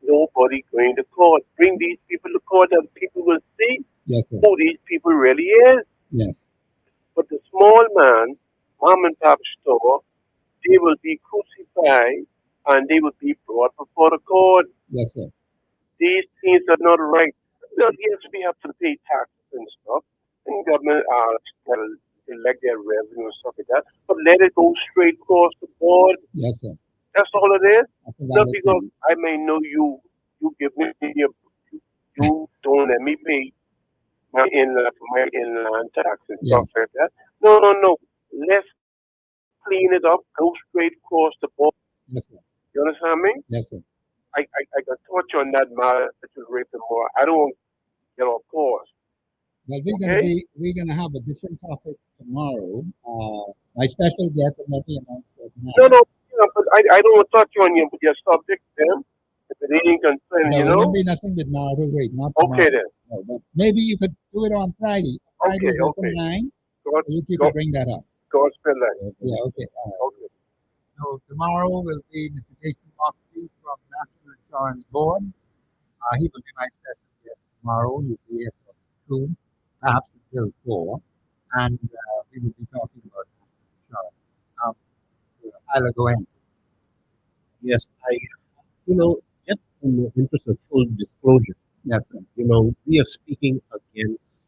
nobody going to court. Bring these people to court and people will see Yes, sir. who these people really is. Yes, But the small man, mom and pop store, they will be crucified and they will be brought before the court. yes, sir. These things are not right. Now, yes, we have to pay taxes and stuff, and government gotta elect their revenue and stuff like that. But let it go straight across the board. Yes, sir. That's all it is. That's a Not valid because point. I may know you, you give me you don't let me pay my inland tax and stuff Yes, like that. No, no, no. Let's clean it up. Go straight across the board. yes, sir. You understand me? Yes, sir. I can touch on that matter that you raised more. I don't want to get off course. Well, Okay? we're gonna have a different topic tomorrow. My special guest will not be announced right No, now. no, but I don't want to touch on your subject, then. If it ain't concerned, There will not be nothing with Nardo Rate, not Okay tomorrow. then. No, but maybe you could do it on Friday. Friday Okay, is open okay. 9. God, You God, could bring that up. God spell that. Yeah, okay. All right. Okay. So tomorrow will be Mr. Jason Moxley from National Insurance Board. He will be my special guest tomorrow. He'll be here from 2, perhaps until 4. And we will be talking about national insurance. I'll go ahead. Yes, just in the interest of full disclosure, Yes, sir. we are speaking against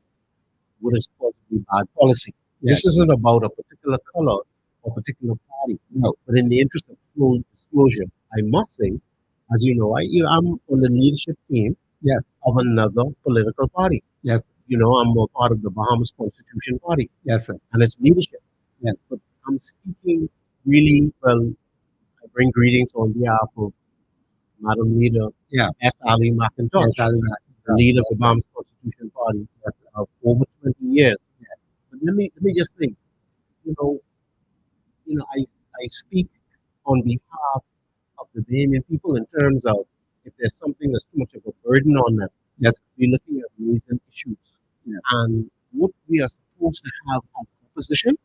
what is supposed to be bad policy. Yes. This isn't about a particular color or particular party. No. But in the interest of full disclosure, I must say, as you know, I'm on the leadership team Yes. of another political party. Yes. I'm a part of the Bahamas Constitution Party Yes, sir. and its leadership. Yes. But I'm speaking really well. I bring greetings on behalf of Madam Leader Yeah. S. Ali Yes, McIntosh, I'll the leader of the Bahamas Constitution Party of over 20 years. But let me just say, you know, I speak on behalf of the Bahamian people in terms of if there's something that's too much of a burden on them. Yes. We're looking at raising issues. Yeah. And what we are supposed to have as opposition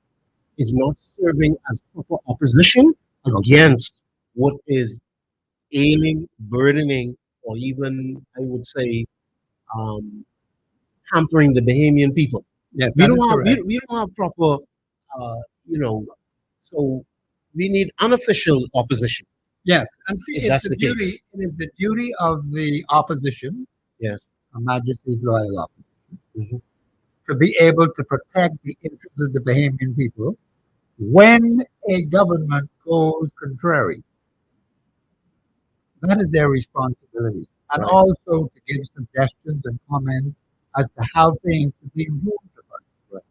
is not serving as proper opposition against what is ailing, burdening, or even, I would say, um, hampering the Bahamian people. Yes, We that don't is have correct. we don't have proper, uh, you know. So we need unofficial opposition. Yes, and see, If it's that's the the duty. case. It is the duty of the opposition, Yes. Her Majesty's loyal opposition, Mhm. to be able to protect the interests of the Bahamian people when a government goes contrary. That is their responsibility, and Right. also to give suggestions and comments as to how things could be improved upon. Right.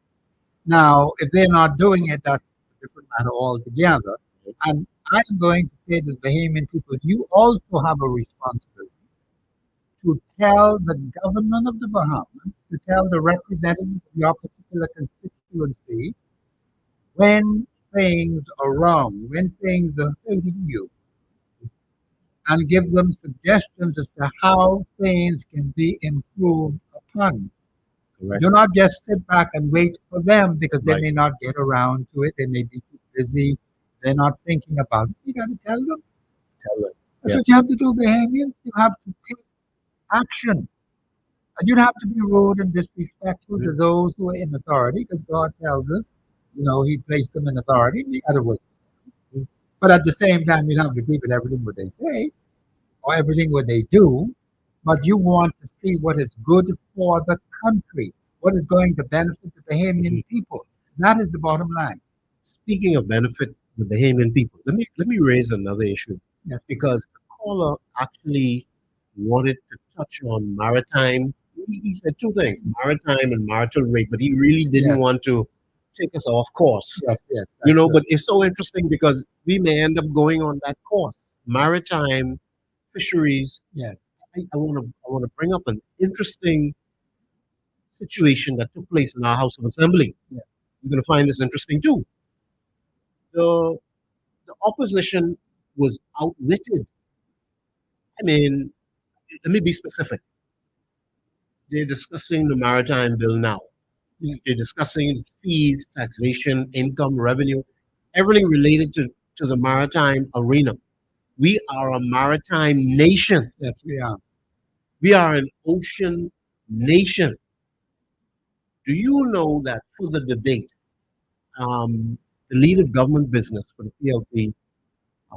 Now, if they're not doing it, that's a different matter altogether. And I'm going to say to the Bahamian people, you also have a responsibility to tell the government of the Bahamas, to tell the representatives of your particular constituency when things are wrong, when things are hurting you, and give them suggestions as to how things can be improved upon. Correct. Do not just sit back and wait for them because they Right. may not get around to it. They may be too busy. They're not thinking about it. You got to tell them. Tell them. That's Yes. what you have to do, Bahamians. You have to take action. And you don't have to be rude and disrespectful to those who are in authority because God tells us, He placed them in authority. We got to work. But at the same time, you don't have to agree with everything what they say or everything what they do. But you want to see what is good for the country, what is going to benefit the Bahamian people. That is the bottom line. Speaking of benefit the Bahamian people, let me raise another issue. Yes. Because the caller actually wanted to touch on maritime. He said two things: maritime and marital rape, but he really didn't Yes. want to take us off course. Yes, yes. But it's so interesting because we may end up going on that course. Maritime fisheries. Yes. I want to bring up an interesting situation that took place in our House of Assembly. Yeah. You're going to find this interesting too. The the opposition was outwitted. I mean, let me be specific. They're discussing the maritime bill now. They're discussing fees, taxation, income, revenue, everything related to the maritime arena. We are a maritime nation. Yes, we are. We are an ocean nation. Do you know that for the debate, the lead of government business for the PLP, uh,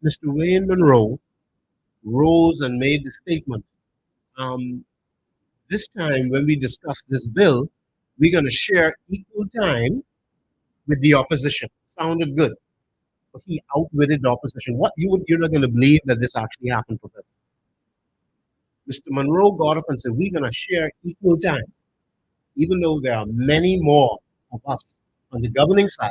Mr. Wayne Monroe, rose and made the statement. Um, this time, when we discuss this bill, we're going to share equal time with the opposition. Sounded good, but he outwitted the opposition. You're not going to believe that this actually happened, Professor. Mr. Monroe got up and said, "We're going to share equal time, even though there are many more of us on the governing side,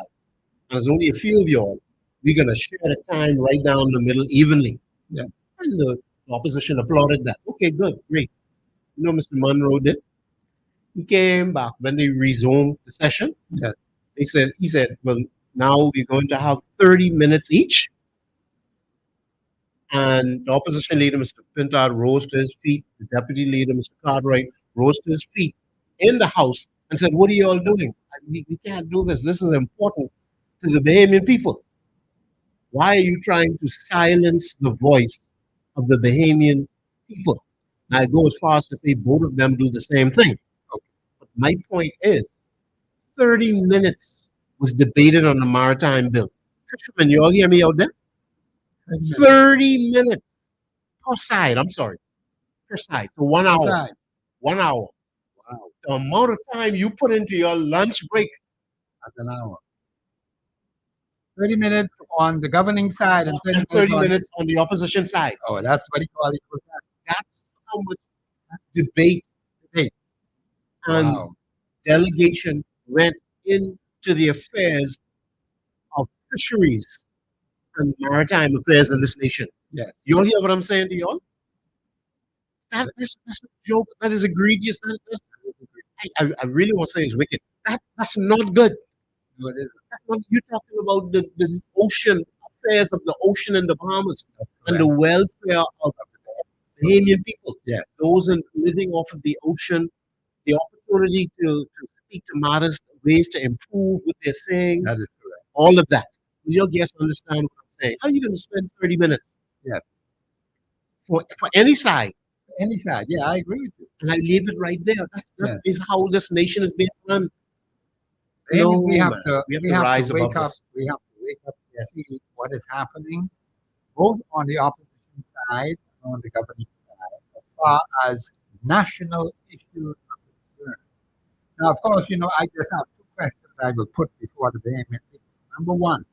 and there's only a few of y'all. We're going to share the time right down the middle evenly." Yeah. And the opposition applauded that. Okay, good, great. Mr. Monroe did. He came back when they resumed the session. Yeah. He said, well, now we're going to have 30 minutes each. And the opposition leader, Mr. Pintard, rose to his feet. The deputy leader, Mr. Cartwright, rose to his feet in the House and said, what are you all doing? We can't do this. This is important to the Bahamian people. Why are you trying to silence the voice of the Bahamian people? I go as far as to say both of them do the same thing. Okay. But my point is, 30 minutes was debated on the maritime bill. Fishermen, you all hear me out there? 30 minutes per side. I'm sorry. Per side. So 1 hour. Side. 1 hour. Wow. The amount of time you put into your lunch break. That's an hour. 30 minutes on the governing side and 30, And 30 minutes minutes on the opposition side. Oh, that's what he called it. That's how much debate Debate. and Wow. delegation went into the affairs of fisheries and maritime affairs in this nation. Yeah. You all hear what I'm saying to you all? That's a joke. That is egregious. I really want to say it's wicked. That's not good. No, it isn't. That's not, you're talking about the ocean affairs of the ocean in the Bahamas and the welfare of the Bahamian people. Yeah. Those living off of the ocean, the opportunity to speak to matters, ways to improve what they're saying, That is correct. all of that. Your guests understand what I'm saying. How are you going to spend 30 minutes? Yeah. For any side. Any side. Yeah, I agree with you. And I leave it right there. That is how this nation is being run. Then we No, have man. to We have we to have to rise above wake up. this. We have to wake up Yes. and see what is happening, both on the opposition side and on the government side, as far as national issues are concerned. Now, of course, I just have two questions I will put before the Bahamian people. Number one,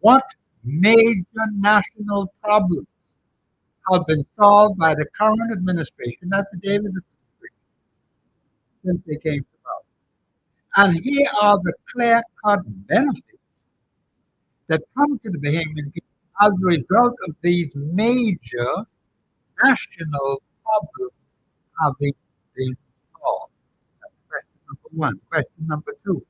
what major national problems have been solved by the current administration, that's the David administration, since they came to power? And here are the clear-cut benefits that come to the Bahamian people as a result of these major national problems having been solved. That's question number one. Question number two,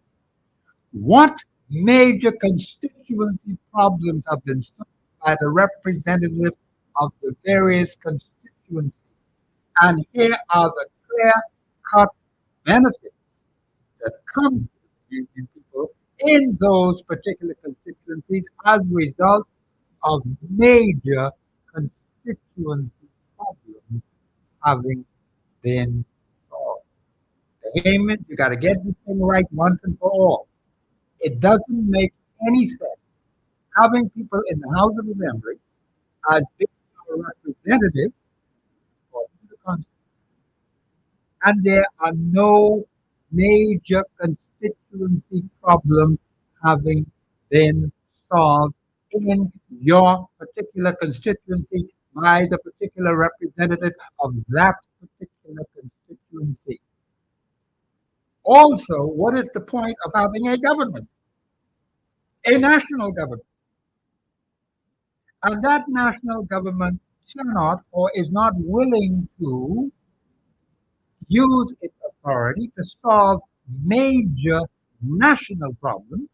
what major constituency problems have been solved by the representatives of the various constituencies? And here are the clear-cut benefits that come to the Indian people in those particular constituencies as a result of major constituency problems having been solved. Payment, you got to get this thing right once and for all. It doesn't make any sense having people in the House of Assembly as being our representatives according to the Constitution, and there are no major constituency problems having been solved in your particular constituency by the particular representative of that particular constituency. Also, what is the point of having a government, a national government? And that national government cannot or is not willing to use its authority to solve major national problems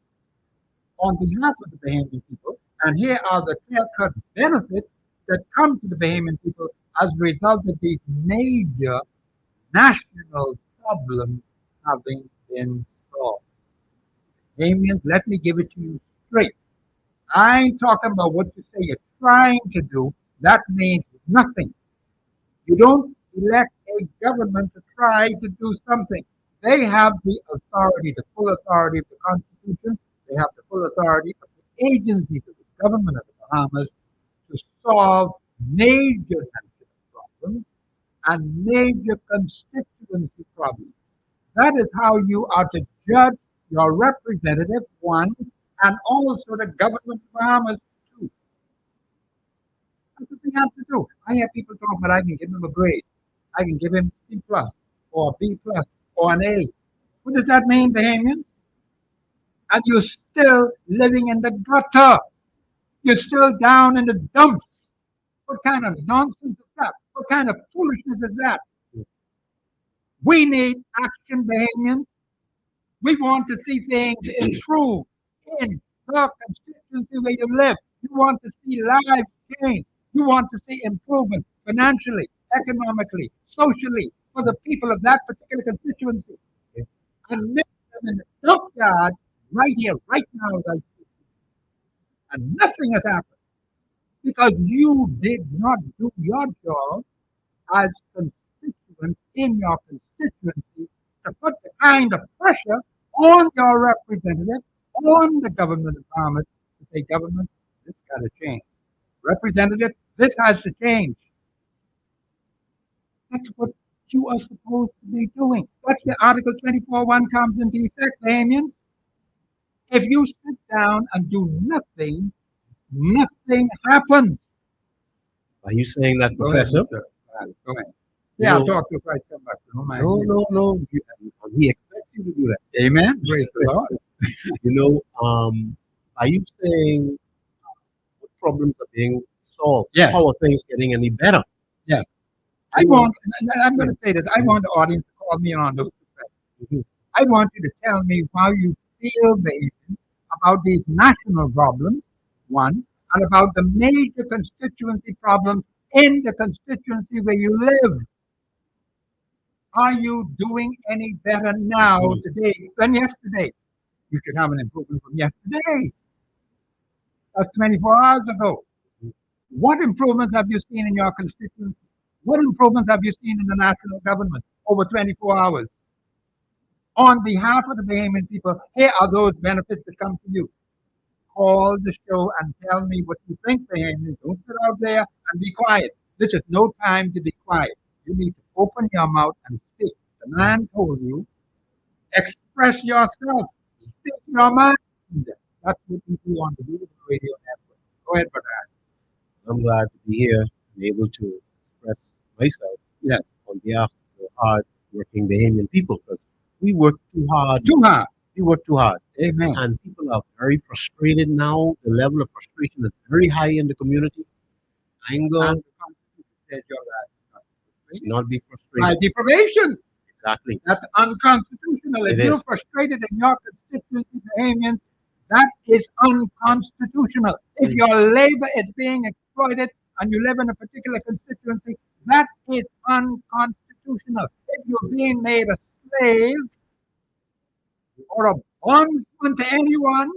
on behalf of the Bahamian people. And here are the clear-cut benefits that come to the Bahamian people as a result of these major national problems having been solved. Bahamians, let me give it to you straight. I ain't talking about what you say you're trying to do. That means nothing. You don't elect a government to try to do something. They have the authority, the full authority of the Constitution. They have the full authority of the agencies of the government of the Bahamas to solve major national problems and major constituency problems. That is how you are to judge your representative, one, and also the government of Bahamas, two. That's what we have to do. I have people talk about I can give him a grade. I can give him C plus or B plus or an A. What does that mean, Bahamian? And you're still living in the gutter. You're still down in the dumps. What kind of nonsense is that? What kind of foolishness is that? We need action, Bahamian. We want to see things improve in the constituency where you live. You want to see lives change. You want to see improvement financially, economically, socially for the people of that particular constituency. And live them in the junkyard right here, right now, as I speak. And nothing has happened because you did not do your job as constituents in your constituency to put the kind of pressure on your representative, on the government of Bahamas, to say, government, this got to change. Representative, this has to change. That's what you are supposed to be doing. That's where Article 24.1 comes into effect, Bahamians. If you sit down and do nothing, nothing happens. Are you saying that, Go ahead, Professor? sir. Go ahead. Yeah, I'll No, talk to you if I come back. Don't mind no, me. no, no. He expects you to do that. Amen. Praise the Lord. Are you saying what problems are being solved? Yes. How are things getting any better? Yes. I want, and I'm going to say this, I want the audience to call me on those Mhm. I want you to tell me how you feel, David, about these national problems, one, and about the major constituency problems in the constituency where you live. Are you doing any better now, today, than yesterday? You should have an improvement from yesterday. That's 24 hours ago. What improvements have you seen in your constituency? What improvements have you seen in the national government over 24 hours? on behalf of the Bahamian people, here are those benefits that come to you. Call the show and tell me what you think, Bahamians. Don't sit out there and be quiet. This is no time to be quiet. You need to open your mouth and speak. The man told you, express yourself. Speak your mind. That's what we do on the Beautiful Radio Network. Go ahead, brother. I'm glad to be here and able to express myself Yes. on behalf of the hard-working Bahamian people because we work too hard. Too hard. We work too hard. Amen. And people are very frustrated now. The level of frustration is very high in the community. Anger And the Constitution says you're right. is not be By frustrated. deprivation. Exactly. That's unconstitutional. If It you're is. frustrated in your constituency, Bahamians, that is unconstitutional. If your labor is being exploited and you live in a particular constituency, that is unconstitutional. If you're being made a slave or a bondsman to anyone,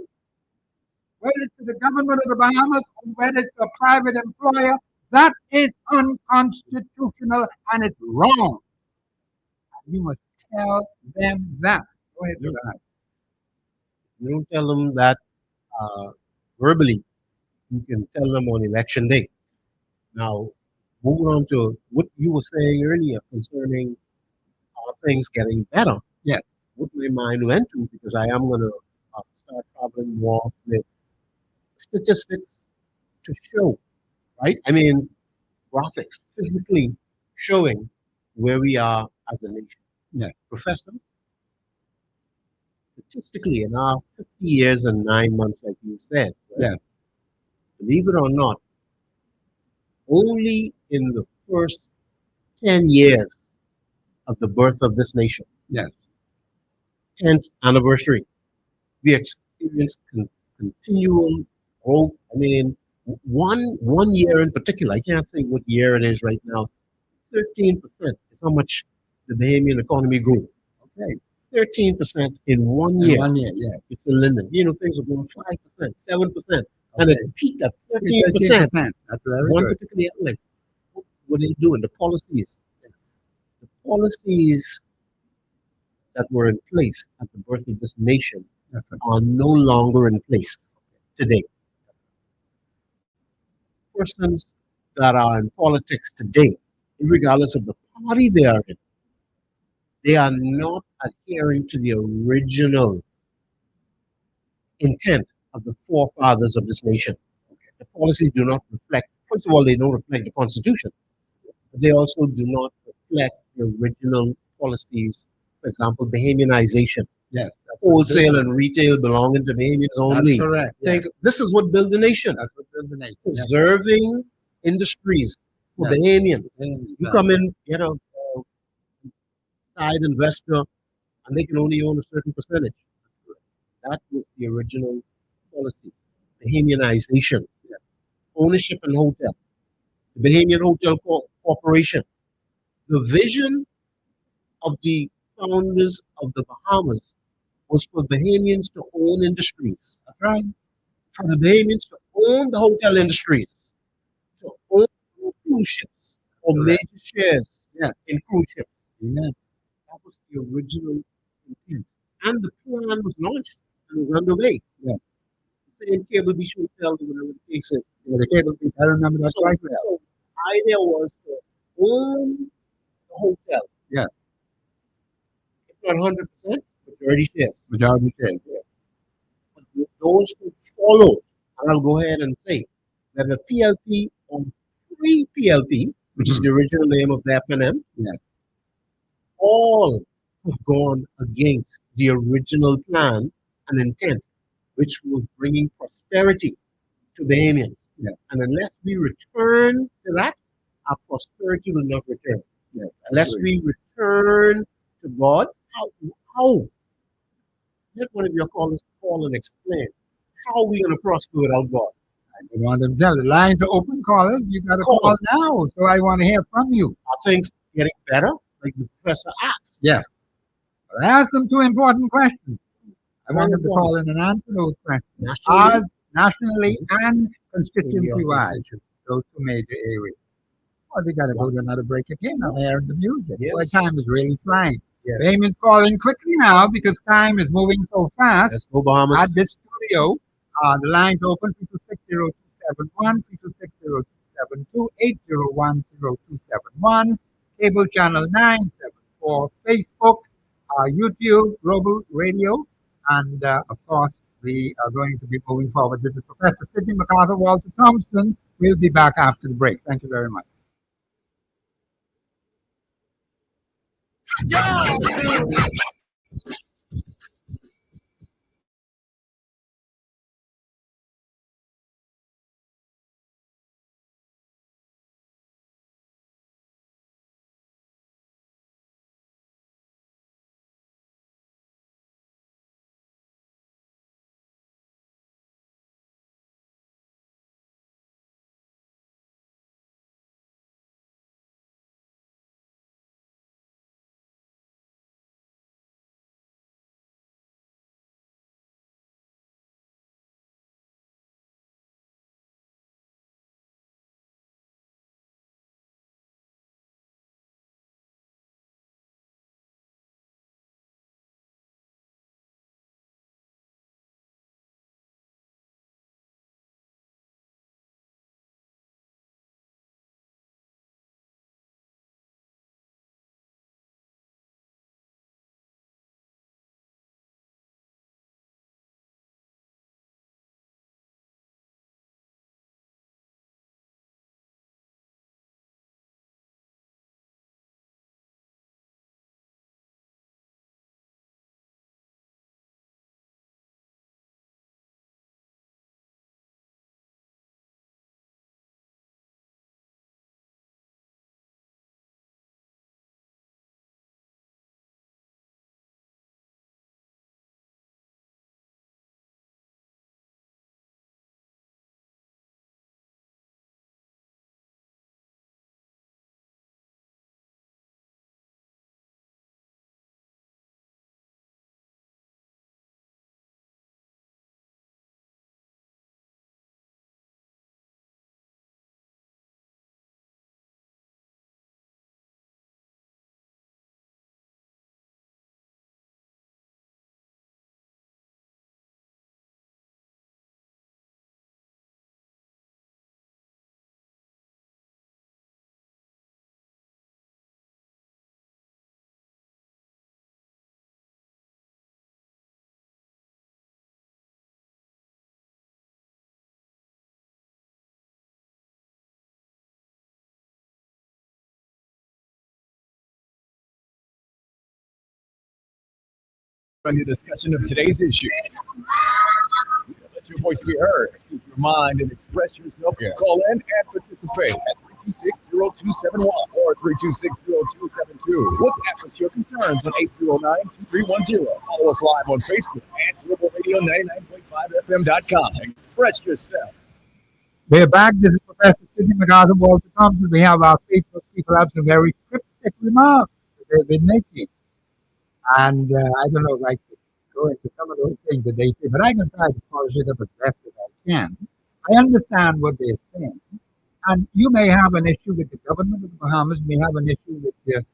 whether it's to the government of the Bahamas or whether it's a private employer, that is unconstitutional and it's wrong. And you must tell them that. Go ahead, Yeah. Brother. You don't tell them that verbally. You can tell them on election day. Now, moving on to what you were saying earlier concerning things getting better. Yes. What my mind went to, because I am going to start traveling more with statistics to show, right? I mean, graphics physically showing where we are as a nation. Yeah. Professor, statistically, in our 50 years and 9 months, like you said, right? Yeah. Believe it or not, only in the first 10 years of the birth of this nation, Yes. 10th anniversary, we experienced continual growth. I mean, one year in particular, I can't say what year it is right now, 13% is how much the Bahamian economy grew. Okay. 13% in 1 In year. 1 year, yeah. It's a limit. You know, things are going 5%, 7%, and it Okay. peaked at 13%. 13%. That's very One good. particular outlet. What are they doing? The policies. The policies that were in place at the birth of this nation That's right. are no longer in place today. Persons that are in politics today, regardless of the party they are in, they are not adhering to the original intent of the forefathers of this nation. The policies do not reflect, first of all, they don't reflect the Constitution. But they also do not reflect the original policies, for example, Bahamianization. Yes. Wholesale and retail belonging to Bahamians That's only. correct. Yes. Things, this is what built the nation. That's what builds the nation. Yes. Preserving industries for Yes. Bahamians. Yes. You come in, get a side investor, and they can only own a certain percentage. That was the original policy. Bahamianization. Ownership and hotel. The Bahamian Hotel Corporation. The vision of the founders of the Bahamas was for Bahamians to own industries. That's right. For the Bahamians to own the hotel industries, to own cruise ships or Correct. major shares Yeah. in cruise ships. Amen. That was the original intent. And the plan was launched and was underway. Yeah. The same cable beach hotel, whatever the case is. Yeah, the cable people, I remember that So, quite well. so the idea was to own the hotel. Yeah. If not 100%, majority shares. Majority said, yeah. But those who followed, and I'll go ahead and say that the PLP or free PLP, which is the original name of the FNM, Yes. all have gone against the original plan and intent, which was bringing prosperity to Bahamians. Yeah. And unless we return to that, our prosperity will not return. Yes. Unless we return to God, how? Let one of your callers call and explain. How are we going to prosper without God? I don't want to tell. The lines are open, callers. You got to Call. call now. So I want to hear from you. Are things getting better? Like the professor asked. Yes. But I asked them two important questions. I want them to Very call in and answer those questions. Nationally, Ours, nationally and constituency-wise, constituency. those two major areas. Well, we got to go to another break again. I'm hearing the music. Yes. Boy, time is really flying. Raymond's calling quickly now because time is moving so fast. Let's go, Bahamas. At this studio, the lines open 3260271, 3260272, cable channel 974, Facebook, YouTube, Global Radio, and of course, we are going to be moving forward. This is Professor Sidney MacArthur, Walter Thompson. We'll be back after the break. Thank you very much. On the discussion of today's issue. Let your voice be heard. Speak your mind and express yourself. Call in and participate at 326-0271 or 326-0272. WhatsApp us your concerns on 809-2310. Follow us live on Facebook and Global Radio 99.5fm.com. Express yourself. We're back. This is Professor Sidney MacArthur, Walter Thompson. We have our Facebook people have some very cryptic remarks that they've been making. And I don't know if I could go into some of those things that they say, but I can try to polish it up as best as I can. I understand what they're saying. And you may have an issue with the government of the Bahamas, you may have an issue with the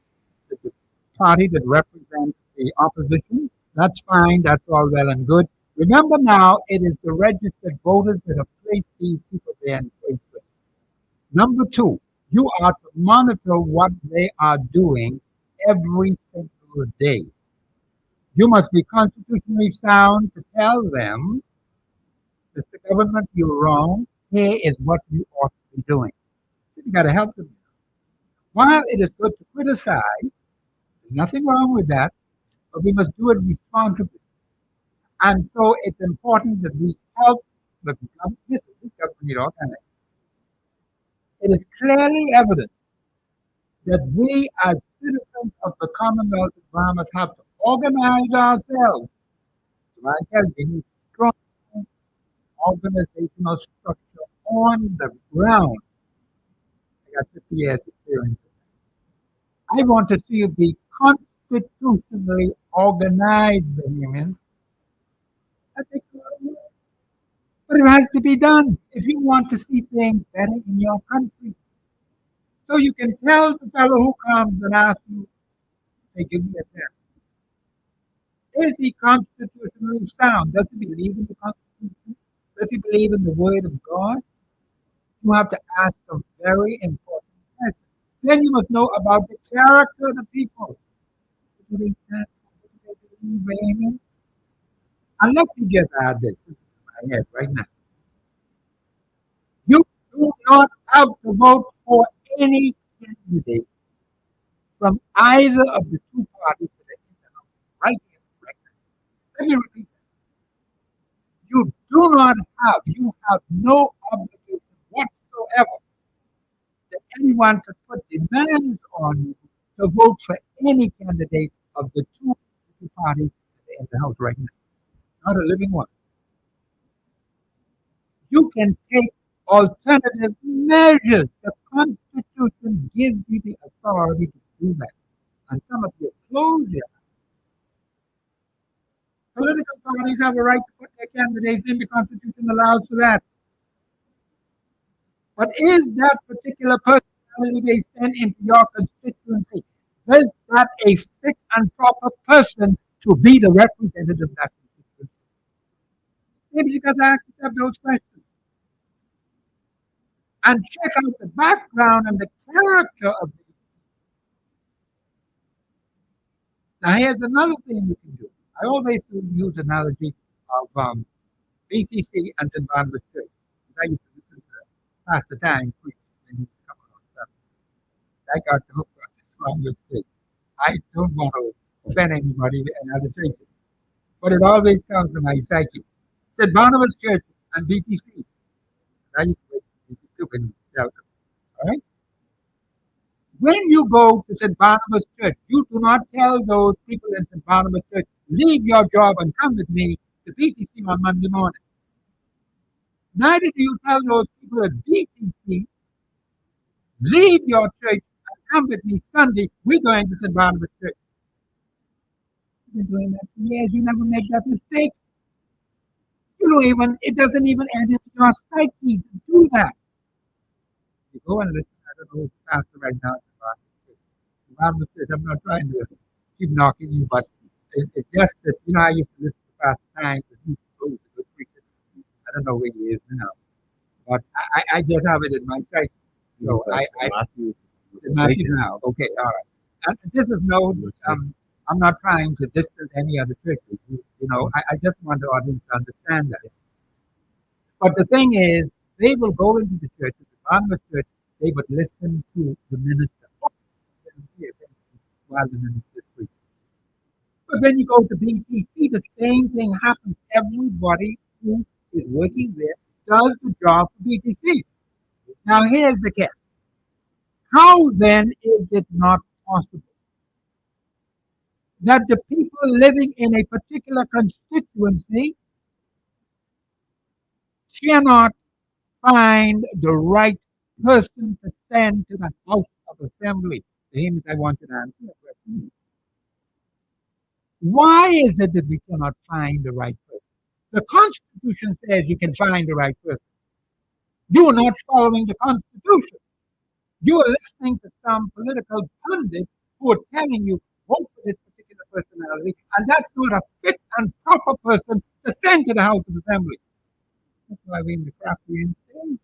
party that represents the opposition. That's fine, that's all well and good. Remember now, it is the registered voters that have placed these people there in place. Number two, you are to monitor what they are doing every single day. You must be constitutionally sound to tell them, Mr. Government, you're wrong. Here is what you ought to be doing. You got to help them. While it is good to criticize, there's nothing wrong with that, but we must do it responsibly. And so it's important that we help the government. This government organization. It is clearly evident that we as citizens of the Commonwealth of Bahamas have to organize ourselves. So I tell you, we need strong organizational structure on the ground. I got 50 years experience. I want to see you be constitutionally organized, Benjamin. That takes a lot of work. But it has to be done if you want to see things better in your country. So you can tell the fellow who comes and asks you, hey, give me a tip. Is he constitutionally sound? Does he believe in the Constitution? Does he believe in the Word of God? You have to ask a very important question. Then you must know about the character of the people. Do they stand? Do they believe in? And let me just add this in my head right now. You do not have to vote for any candidate from either of the two parties that are in the House right here, right now. Let me repeat that. You have no obligation whatsoever that anyone could put demands on you to vote for any candidate of the two parties that are in the House right now. Not a living one. You can take alternative measures. The Constitution gives you the authority to do that. And some of you close your eyes. Political parties have a right to put their candidates in. The Constitution allows for that. But is that particular personality they send into your constituency, is that a fit and proper person to be the representative of that constituency? Maybe you got to ask yourself those questions. And check out the background and the character of the. Now, here's another thing you can do. I always use the analogy of BTC and St. Barnabas Church. I used to listen to Pastor Tang preach when he was coming on Sunday. I got the hook on St. Barnabas Church. I don't want to offend anybody in other churches, but it always comes to my psyche. St. Barnabas Church and BTC. I used to in Delta. All right? When you go to St. Barnabas Church, you do not tell those people in St. Barnabas Church, leave your job and come with me to BTC on Monday morning. Neither do you tell those people at BTC, leave your church and come with me Sunday. We're going to St. Barnabas Church. You've been doing that for years. You never make that mistake. You don't even, it doesn't even enter into your psyche to do that. You go and listen. I don't know who's the pastor right now. I'm not trying to keep knocking you, but it's just that, I used to listen to Pastor Time because he's a good preacher. I don't know where he is now, but I just have it in my sight. So Matthew now. Okay, all right. And this is I'm not trying to distance any other churches. I just want the audience to understand that. But the thing is, they will go into the church, the Barnabas church, they would listen to the minister while the minister preaches. But when you go to BTC, the same thing happens. Everybody who is working there does the job for BTC. Now here's the catch. How then is it not possible that the people living in a particular constituency cannot find the right person to send to the House of Assembly? The hymns I want you to answer that question. Why is it that we cannot find the right person? The Constitution says you can find the right person. You are not following the Constitution. You are listening to some political pundits who are telling you, vote for this particular personality, and that's not a fit and proper person to send to the House of Assembly. That's why we in the crafty insane.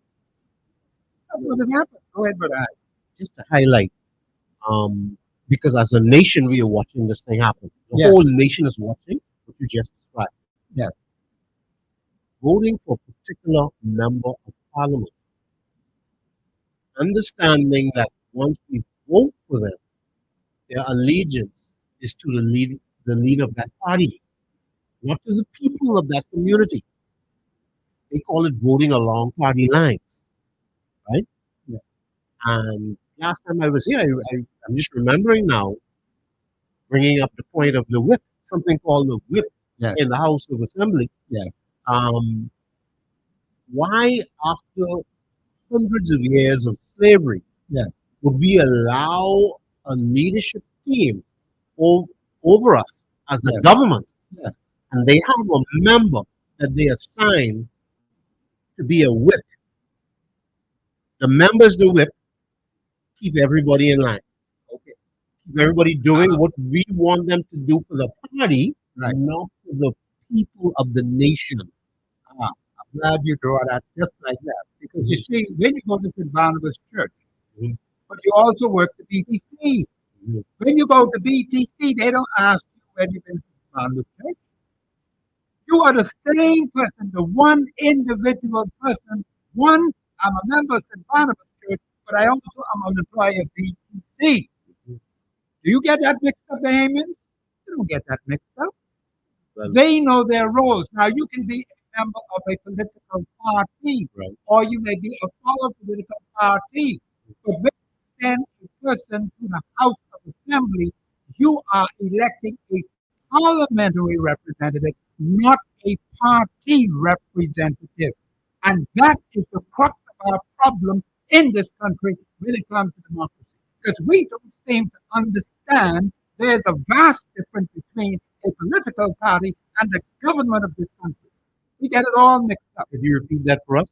That's what has happened. Go ahead, brother. Just to highlight, because as a nation we are watching this thing happen. The Yes. whole nation is watching what you just described. Yes. Voting for a particular member of parliament. Understanding that once we vote for them, their allegiance is to the leader of that party, not to the people of that community. They call it voting along party lines, right? Yeah. And last time I was here, I'm just remembering now, bringing up the point of the whip, something called the whip Yes. in the House of Assembly. Yes. Why, after hundreds of years of slavery, Yes. would we allow a leadership team over us as a Yes. government, Yes. and they have a member that they assign to be a whip? The members, the whip, keep everybody in line. Okay, keep everybody doing what we want them to do for the party, Right. not for the people of the nation. Ah, I'm glad you draw that just like that. Because you see, when you go to St. Barnabas Church, Mhm. but you also work the BTC. Mhm. When you go to BTC, they don't ask you whether you've been to St. Barnabas Church. You are the same person, the one individual person. One, I'm a member of St. Barnabas Church, but I also am an employee of BTC. Do you get that mixed up, Bahamians? You don't get that mixed up. Well, They know their roles. Now, you can be a member of a political party, right. or you may be a follower of a political party. But when you send a person to the House of Assembly, you are electing a parliamentary representative, not a party representative. And that is the crux of our problem in this country when it comes to democracy. Because we don't seem to understand there's a vast difference between a political party and the government of this country. We get it all mixed up. Could you repeat that for us?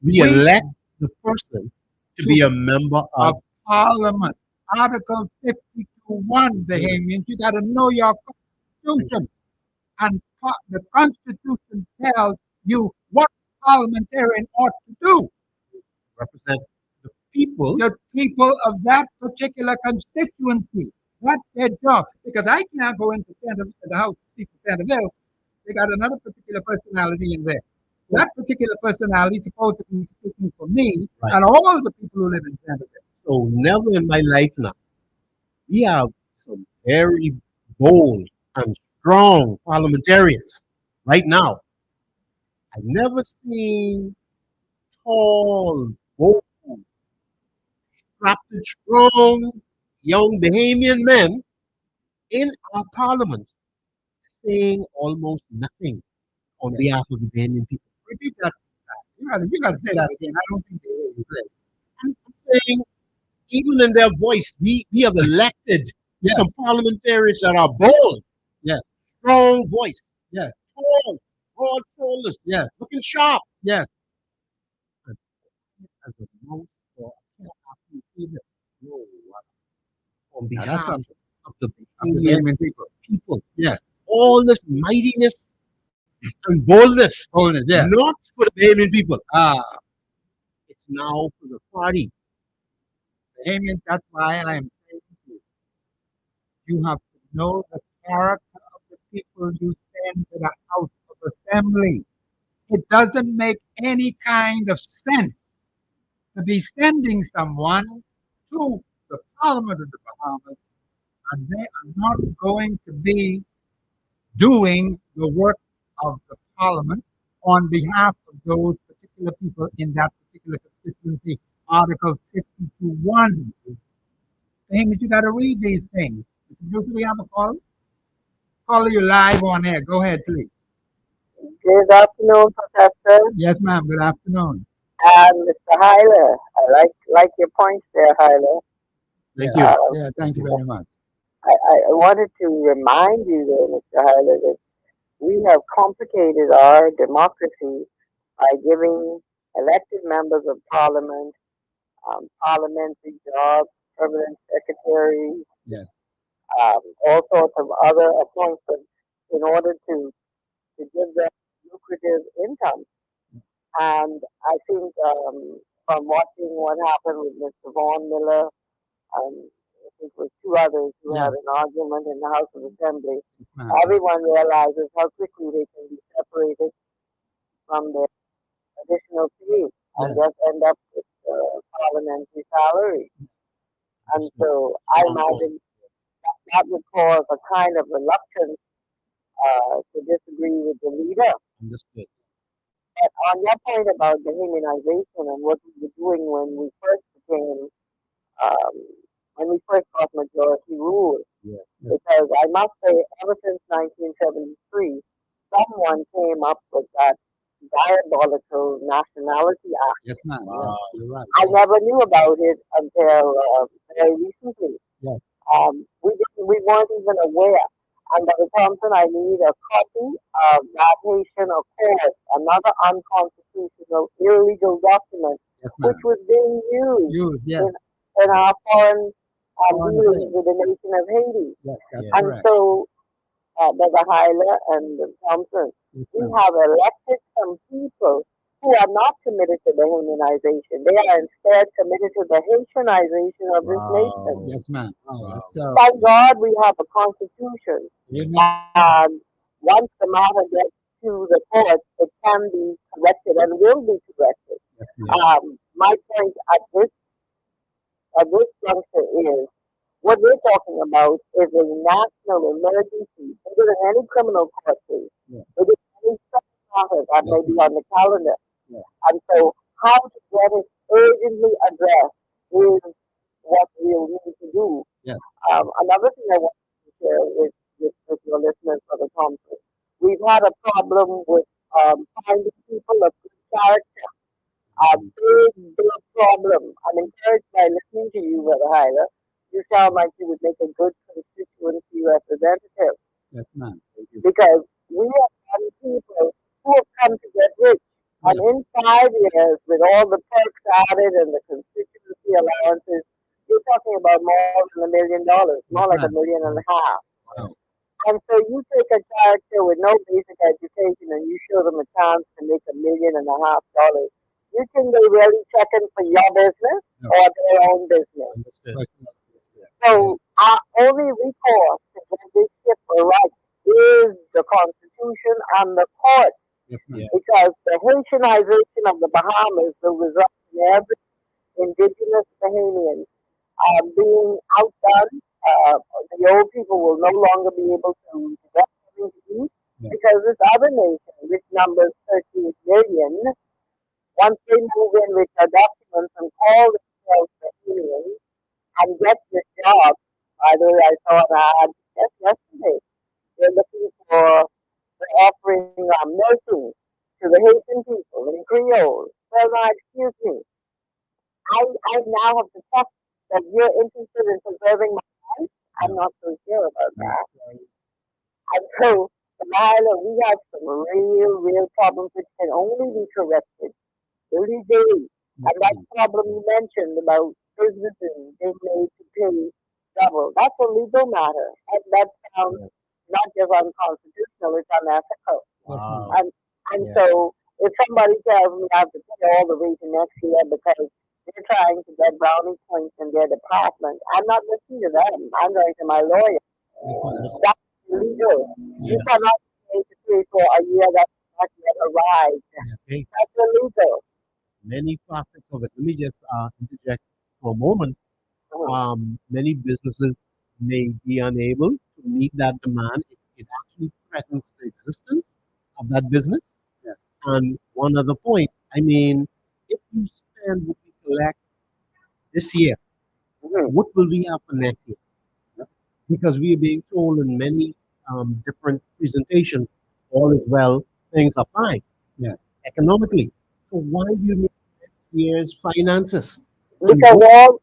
We We elect the person to be a member of of. Parliament, Article 52.1, Bahamians, you got to know your Constitution. And the Constitution tells you what parliamentarian ought to do. Represent the people. The people of that particular constituency. That's their job. Because I cannot go into the House to speak for Centerville. They got another particular personality in there. That particular personality is supposed to be speaking for me Right. and all the people who live in Centerville. So never in my life now. We have some very bold and strong parliamentarians right now. I've never seen tall, bold, strapped and strong young Bahamian men in our parliament saying almost nothing on behalf of the Bahamian people. Repeat that. You got to say that again. I don't think they hear you play. I'm saying, even in their voice, we have elected Yes. some parliamentarians that are bold, Yes. strong voice, Yes. tall, broad shoulders, Yes. looking sharp. Yes. And as a mouth for even know on Now, behalf that's something of the of the Bahamian Bahamian people. people, Yes. all this mightiness and boldness, Bonus. Yes. not for the Bahamian people. Ah, It's now for the party. Bahamians, that's why I am saying to you, you have to know the character of the people you send to the House of Assembly. It doesn't make any kind of sense to be sending someone to the Parliament of the Bahamas and they are not going to be doing the work of the Parliament on behalf of those particular people in that particular constituency. Article 52.1. Amy, you got to read these things. Do we have a call? Caller, you live on air. Go ahead, please. Good afternoon, Professor Yes, ma'am. Good afternoon. and Mr. Hyler. I like your points there, Hyler. Thank Yeah, you. yeah. Thank you very much. I wanted to remind you there, Mr. Hyler, that we have complicated our democracy by giving elected members of parliament parliamentary jobs, permanent secretaries, Yes. all sorts of other appointments in order to give them lucrative income. And I think from watching what happened with Mr. Vaughan Miller, I think it was two others who Yes, had an argument in the House of Assembly, ma'am. everyone realizes how quickly they can be separated from their additional pay and Yes. just end up with parliamentary salary. And so I Strong point. imagine that would cause a kind of reluctance to disagree with the leader. Understood. But on your point about the immunization and what we were doing um, when we first got majority rule, Yeah. because I must say, ever since 1973, someone came up with that diabolical Nationality Act. Yes, ma'am. Yes, Wow. you're right. I Yes. never knew about it until very recently. Yes. We weren't even aware. And Dr. Thompson, I need a copy of that Haitian Accord, another unconstitutional, illegal document, Yes, which ma'am. was being used Use. Yes. in our foreign Foreign dealings affairs. with the nation of Haiti. Yes, that's Yeah. And correct. so Brother Hyler and Thompson, Yes, we ma'am. have elected some people who are not committed to the Haitianization. They are instead committed to the Haitianization of this nation. Wow. Yes, ma'am. Wow, Wow. that's Thank God we have a constitution. amen. And once the matter gets to the court, it can be corrected and will be corrected. Yes, ma'am. Yeah. My point at this juncture is what we're talking about is a national emergency bigger than any criminal court case, Yeah. bigger than any such matter that Yes, may be ma'am. on the calendar. Yeah. And so, how to get it urgently addressed is what we'll need to do. Yes. Another thing I want to share with your listeners, Brother Thompson, we've had a problem with finding people of good character. A big problem. I'm encouraged by listening to you, Brother Hyder. You sound like you would make a good constituency representative Yes, ma'am. because we have some people who have come to get rich. And Yes. in 5 years, with all the perks added and the constituency allowances, you're talking about more than $1 million, Yes, more like a ma'am. million and a half. Wow. And so you take a character with no basic education and you show them a chance to make $1.5 million. You think they really checking for your business No. or their own business? Understood. Right. So our only recourse to get this ship right is the Constitution and the court, Yes, ma'am. Yeah. because the Haitianization of the Bahamas will result in every indigenous Bahamian being outdone. The old people will no longer be able to get something to eat Yeah. because this other nation, which numbers 38 million, once they move in with their documents and call themselves Bahamians and get this job, by the way, I saw an ad just yesterday. They're looking for, they're offering nursing to the Haitian people in Creole. Well, now, excuse me. I now have to trust that you're interested in preserving my life. I'm not so sure about that. And so, Delilah, we have some real problems which can only be corrected legally. Yes, And that ma'am. problem you mentioned about businesses being made to pay double, that's a legal matter. And that sounds not just unconstitutional, it's unethical. Yes, ma'am. Wow. And Yeah. so if somebody tells me I have to pay all the way to next year because they're trying to get brownie points in their department, I'm not listening to them. I'm going to my lawyer. Yes, ma'am. That's illegal. You Yes. cannot pay for a year that's not yet arrived. Okay. That's illegal. Many facets of it. Let me just interject for a moment. Many businesses may be unable to meet that demand. It actually threatens the existence of that business. Yeah. And one other point, I mean, if you spend what we collect this year, Mhm. what will we have for next year? Because we are being told in many different presentations, all is well, things are fine Yeah. economically. So why do you need next year's finances? And Because what? all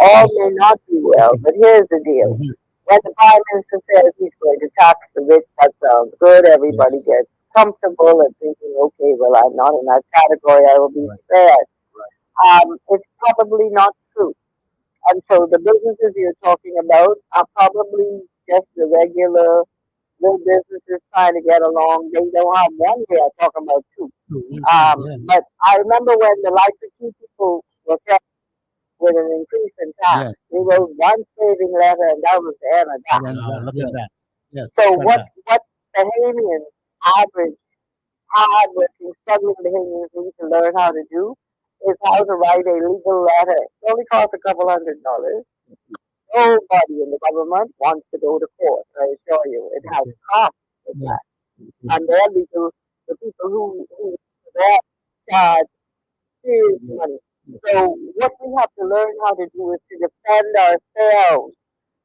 Yes. may not be well, but here's the deal. Mhm. When the Prime Minister says he's going to tax the rich, that sounds good. Everybody Yes. gets comfortable and thinking, okay, well, I'm not in that category. I will be Right. spared. It's probably not true. And so the businesses you're talking about are probably just the regular little businesses trying to get along. They don't have one, they are talking about two. Yes. But I remember when the light key people were with an increase in tax. Yes. We wrote one saving letter, and that was the end of that. Then Now look yes. at that. Yes. So Look at what that. what Bahamian average hardworking struggling Bahamians need to learn how to do is how to write a legal letter. It only costs a couple $100. Nobody in the government wants to go to court. I assure you, it has costs with Yes. that. And they're legal. The people who that charge serious money. So what we have to learn how to do is to defend ourselves.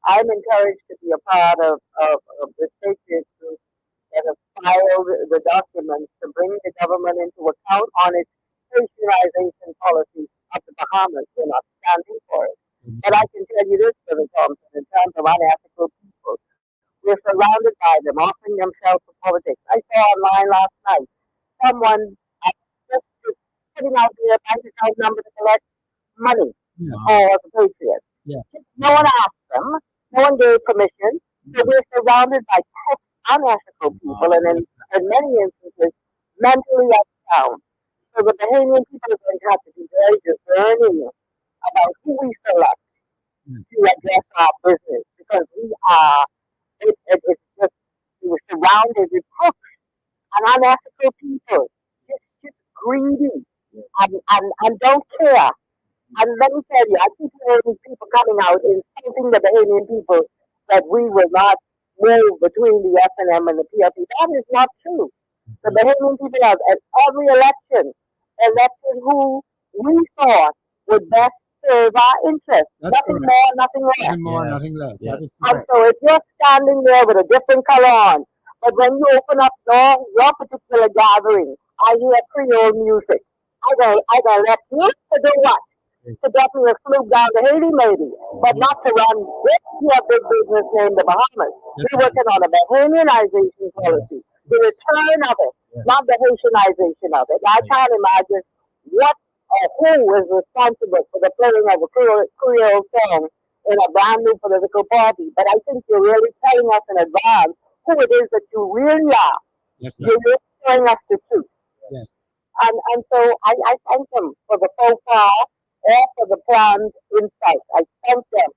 I'm encouraged to be a part of the state group that have filed the documents to bring the government into account on its nationalization policy of the Bahamas. We're not standing for it. But I can tell you this, Brother Thompson, in terms of unethical people, we're surrounded by them, offering themselves for politics. I saw online last night someone just putting out their bank account number to collect money Yeah. for the Patriots. Yeah. No one asked them. No one gave permission. So we're surrounded surrounded by unethical people, and in many instances, mentally unsound. So the Bahamian people are going to have to be very discerning about who we select to address our business, because it's just, we were surrounded with crooks and unethical people, just greedy and don't care. And let me tell you, I keep hearing people coming out insulting the Bahamian people that we will not move between the FNM and the PLP. That is not true. The Bahamian people have at every election elected who we thought would best serve our interests. That's Nothing correct. more, nothing less. Nothing more, Yes. nothing less. That Yes. is And correct. so if you're standing there with a different color on, but when you open up your particular gathering, I hear Creole music. I gotta let you to do what? To get me a sloop down to Haiti, maybe, but not to run this here big business named the Bahamas. We're working on a Bahamianization policy, the return of it, not the Haitianization of it. I can't imagine what or who is responsible for the playing of a Creole song in a brand new political party. But I think you're really telling us in advance who it is that you really are. Yes, You're really showing us the truth. yes. And so I thank them for the faux pas or for the planned insight. I thank them.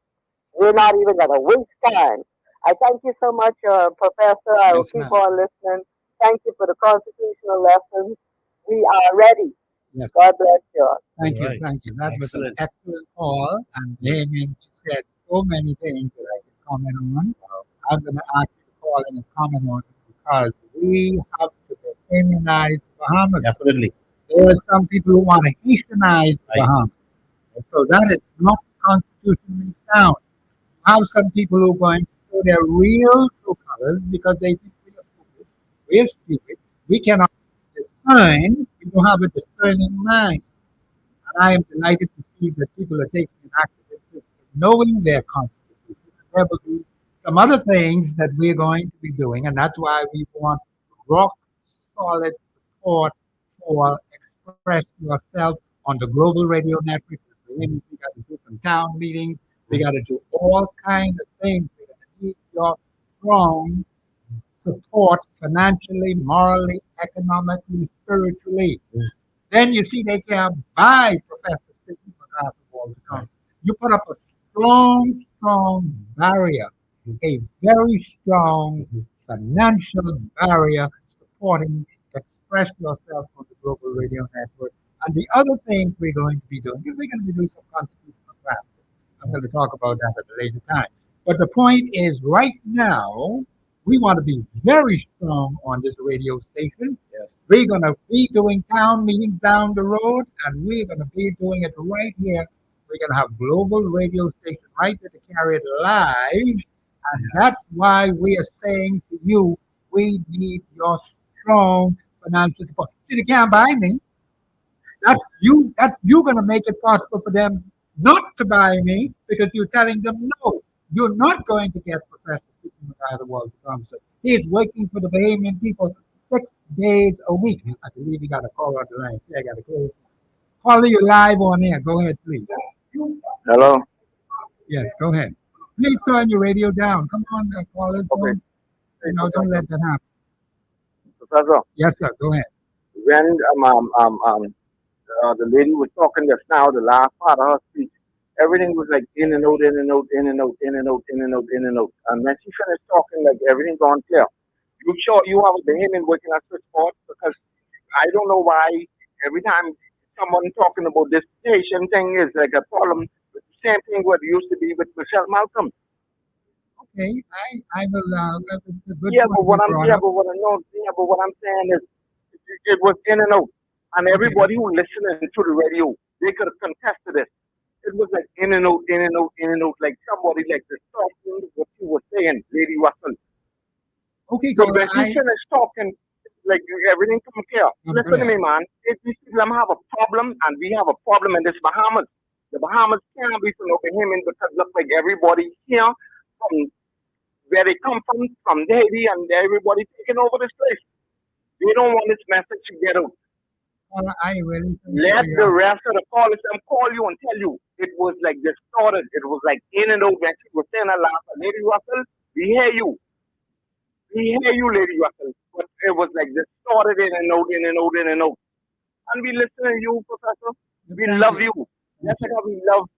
We're not even going to waste time. I thank you so much, Professor. I will Yes, keep ma'am. on listening. Thank you for the constitutional lessons. We are ready. Yes. God bless you. Thank you, Right. thank you. That was an Excellent. excellent call, and Damien said so many things that I can comment on. I'm going to ask you to call in and comment on it because we have to Bahamianize Bahamas. Definitely. There are some people who want to Haitianize Bahamas. So that is not constitutionally sound. Have some people who are going to show their real true colors because they think we are stupid. We are stupid. We cannot discern. We don't have a discerning mind. And I am delighted to see that people are taking an active interest in knowing their constitution. There will be some other things that we're going to be doing, and that's why we want rock solid support for Express Yourself on the global radio network. We got to do some town meetings. We got to do all kinds of things. We're going to need your strong support financially, morally, economically, spiritually. Then you see they can buy Professor Sidney McArthur Wall to come. You put up a strong barrier, a very strong financial barrier supporting Express Yourself on the Global Radio Network. And the other thing we're going to be doing is we're going to be doing some constitutional classes. I'm going to talk about that at a later time. But the point is, right now, we want to be very strong on this radio station. Yes. We're going to be doing town meetings down the road, and we're going to be doing it right here. We're going to have global radio station right there to carry it live. And that's why we are saying to you, we need your strong financial support. See, they can't buy me. That's you. That's you going to make it possible for them not to buy me because you're telling them no. You're not going to get Professor Stephen McIver Walter Thompson. He is working for the Bahamian people 6 days a week. I believe we got a call on the line. Yeah, I got a call. Call you live on air. Go ahead, please. Hello. Yes, go ahead. Please turn your radio down. Come on, call it. Okay. Don't let that happen. Professor, Yes, sir. Go ahead. when the lady was talking just now, the last part of her speech, everything was like in and out, in and out, in and out, in and out, in and out, in and out. And when she finished talking, like everything gone clear. You sure you have a Bahamian working at Switchboard? Because I don't know why every time someone talking about this station thing is like a problem. The same thing what it used to be with Michelle Malcolm. Okay, I will. It's a good Yeah, point but what you I'm brought yeah, up. but what I know, yeah, but what I'm saying is it was in and out. And everybody who listening to the radio, they could have contested it. It was like in and out, in and out, in and out, like somebody like distorting what you were saying, Lady Russell. Okay, So caller, when she finished talking, like everything come clear. Listen to me, man. If these people have a problem, and we have a problem in this Bahamas, the Bahamas can't be from Bahamian because look like everybody here from where they come from Haiti, and everybody taking over this place. We don't want this message to get out. caller, I really think Let you the rest of the callers them call you and tell you it was like distorted. It was like in and out when she was saying a lot. Lady Russell, we hear you. We hear you, Lady Russell, but it was like distorted in and out, in and out, in and out. And we listen to you, Professor. We Thank love you. you. Thank Just like you. how we love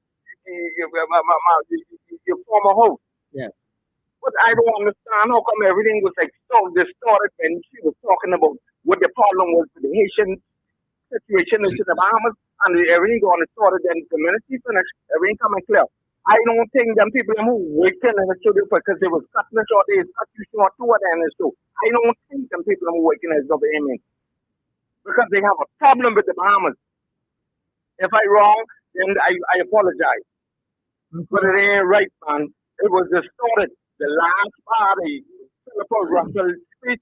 your former host. Yes. But I don't understand how come everything was like so distorted when she was talking about what the problem was with the Haitian situation in the Bahamas and everything got distorted then the minute she finished, everything coming clear. I don't think them people who waiting in the studio because they was cutting it short, they cut you short too at the end of the show. I don't think them people who working as double aiming because they have a problem with the Bahamas. If I wrong, then I apologize. But it ain't right, man. It was distorted. The last part of Philip Russell's speech,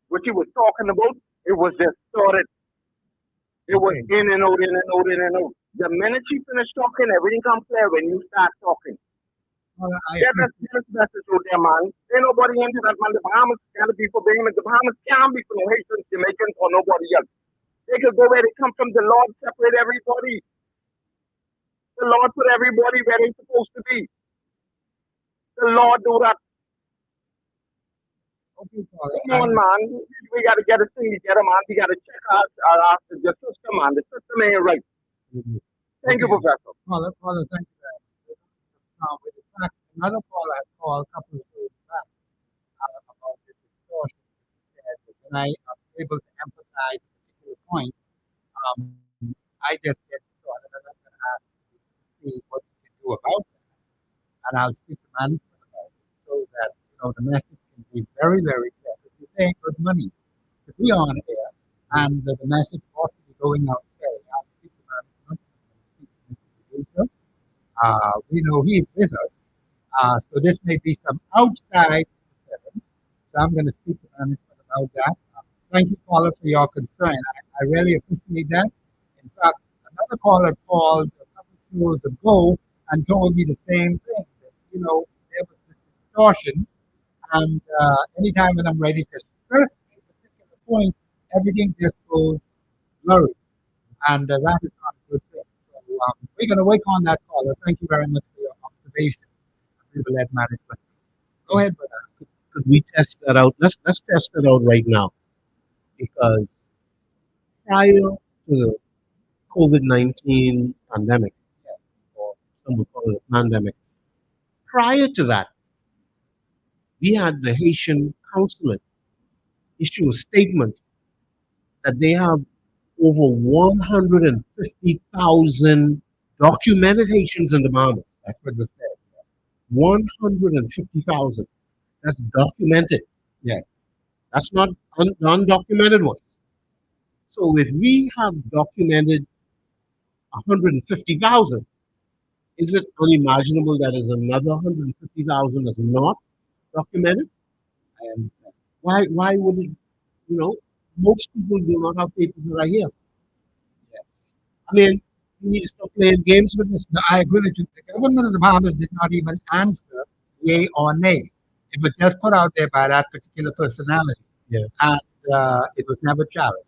what he was talking about, it was distorted. It was Okay. in and out, in and out, in and out. The minute she finished talking, everything comes clear when you start talking. Well, I Get us appreciate this message out there, man. Ain't nobody into that, man. The Bahamas can't be for Bahamas. The Bahamas can't be for no Haitians, Jamaicans, or nobody else. They could go where they come from. The Lord separate everybody. The Lord put everybody where they're supposed to be. The Lord do that. okay, Paula. Come on, man. We got to get a thing together, man. We got to check out the system, man. The system ain't right. Thank you, Okay. Professor. Paula, thank you very much. With the fact, another caller had called a couple of days back about this distortion. And I am able to emphasize a particular point. I just get started and I'm going to ask you to see what you can do about it. And I'll speak to management about it so that the message can be very, very clear. If you're paying good money to be on air, and the message ought to be going out there. I'll speak to management, speak to Mr. Producer. We know he's with us. So this may be some outside interference. So I'm going to speak to management about that. Thank you, caller, for your concern. I really appreciate that. In fact, another caller called a couple of shows ago and told me the same thing. That, there was this distortion, and anytime when I'm ready to stress a particular point, everything just goes blurry, and that is not a good thing. So we're going to work on that caller. Thank you very much for your observation. We will let management. Go ahead, brother. Could we test that out? Let's test it out right now because prior to the COVID-19 pandemic, or some would call it a pandemic, prior to that, we had the Haitian consulate issue a statement that they have over 150,000 documented Haitians in the Bahamas. That's what was said. 150,000. That's documented. Yes. That's not undocumented ones. So if we have documented 150,000, is it unimaginable that there's another 150,000 that's not documented? I understand. Why would it, most people do not have papers right here. Yes. I mean, you need to stop playing games with this. No, I agree with you. The government of the Bahamas did not even answer yay or nay. It was just put out there by that particular personality, Yeah. and it was never challenged.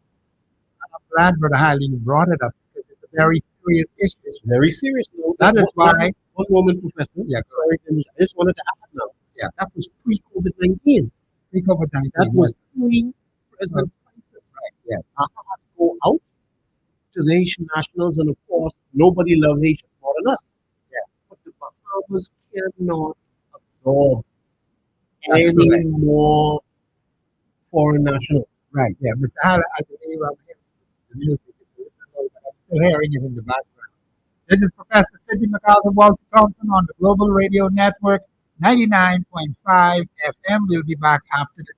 And I'm glad, Brother Hiley, you brought it up because it's a very serious issue. It's very serious. That is why, One moment, Professor. yeah, Sorry, I just wanted to add now. Yeah. That was pre-COVID-19. pre-COVID-19, That yes, was pre-President crisis. right, yes, Our hearts go out to the Haitian nationals, and of course, nobody loves Haitians more than us. Yeah. But the Bahamas cannot absorb that's any correct. more foreign nationals. Right, yeah. Mr. Howard, I believe I'm hearing the music. I'm still hearing it in the background. This is Professor Sidney MacArthur Walter Thompson on the Global Radio Network, 99.5 FM. We'll be back after this.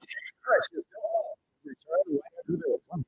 Express yourself. Return right after this.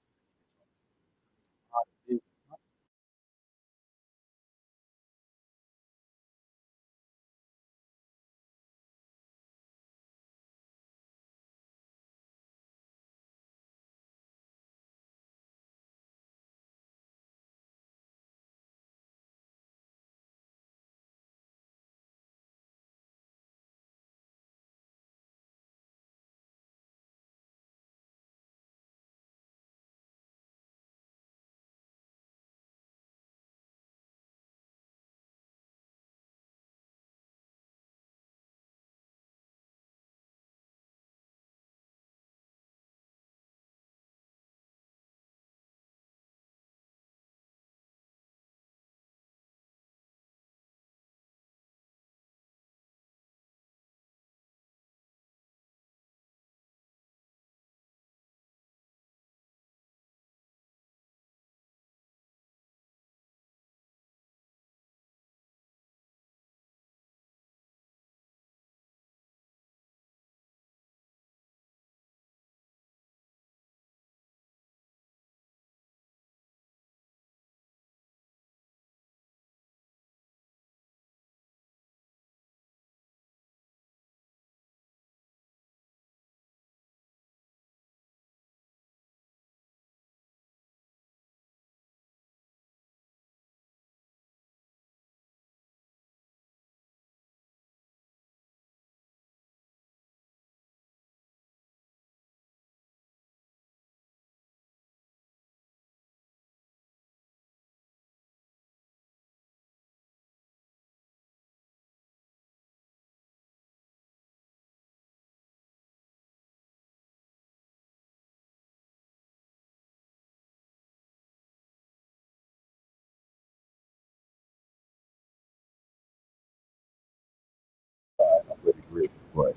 push.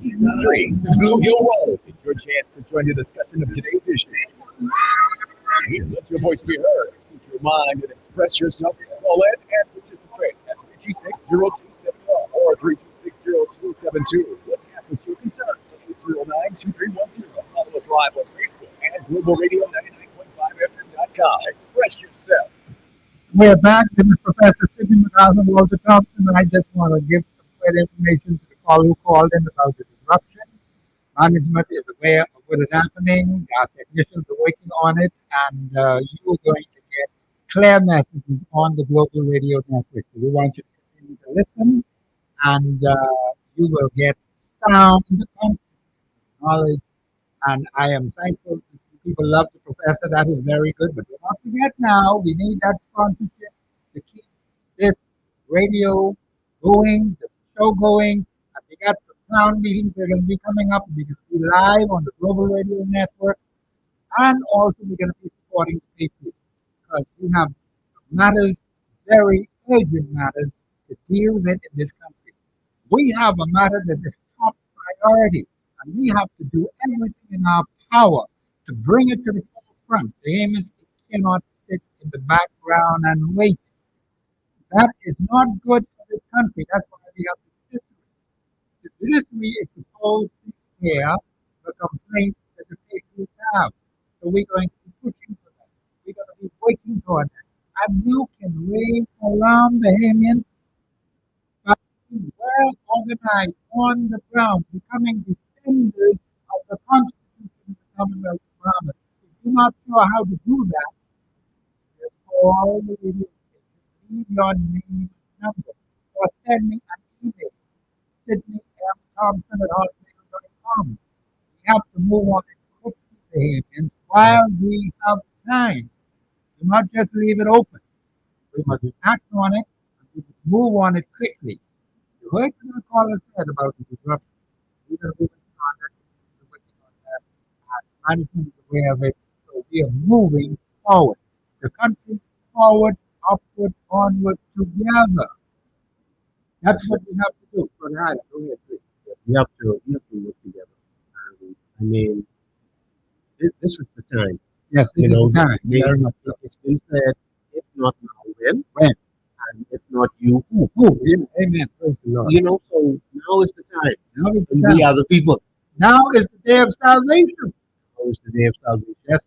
Easy Street, Blue Hill Road. It's your chance to join the discussion of today's issue. Let your voice be heard. Speak your mind and express yourself. Call in and participate at 326-0271 or 326-0272. Let's ask us your concerns at 809-2310. Follow us live on Facebook and Global Radio 99.5FM.com. Express yourself. We're back. This is Professor Sidney McCarthy, Walter Thompson, and I just want to give some clear information to the caller who called in about the disruption. Management is aware of what is happening. Our technicians are working on it, and you are going to get clear messages on the global radio network. So we want you to continue to listen, and you will get sound knowledge. And I am thankful that people love the professor. That is very good. But do not forget now, we need that sponsorship to keep this radio going, the show going. And we got some town meetings that are going to be coming up. We're going to be live on the Global Radio Network. And also we're going to be supporting the people because we have matters, very urgent matters to deal with in this country. We have a matter that is top priority. And we have to do everything in our power to bring it to the forefront. The aim is it cannot sit in the background and wait. That is not good for this country. That's why we have the judiciary. The judiciary is supposed to hear the complaints that the people have. So we're going to be pushing for that. We're going to be working toward that. And you can raise alarm Bahamians by being well organized on the ground, becoming defenders of the Constitution of the Commonwealth of Bahamas. If you're not sure how to do that, just call the radio station, leave your name and number, or send me an email, Sidney M. Thompson at hotmail.com. We have to move on it quickly, Bahamians, while we have time. Do not just leave it open. We must act on it, and we must move on it quickly. You heard what the caller said about the disruption. We're going to be working on that. Management is aware of it. So we are moving forward. The country forward, upward, onward, together. That's what we have to do. Go ahead, please. We have to work together. I mean, this is the time. Yes, this is the time. Very much so. It's been said, if not now, when? When? And if not you, who? Amen. Praise the Lord. So now is the time. Now is the And time. we are the people. Now is the day of salvation. Now is the day of salvation. Yes.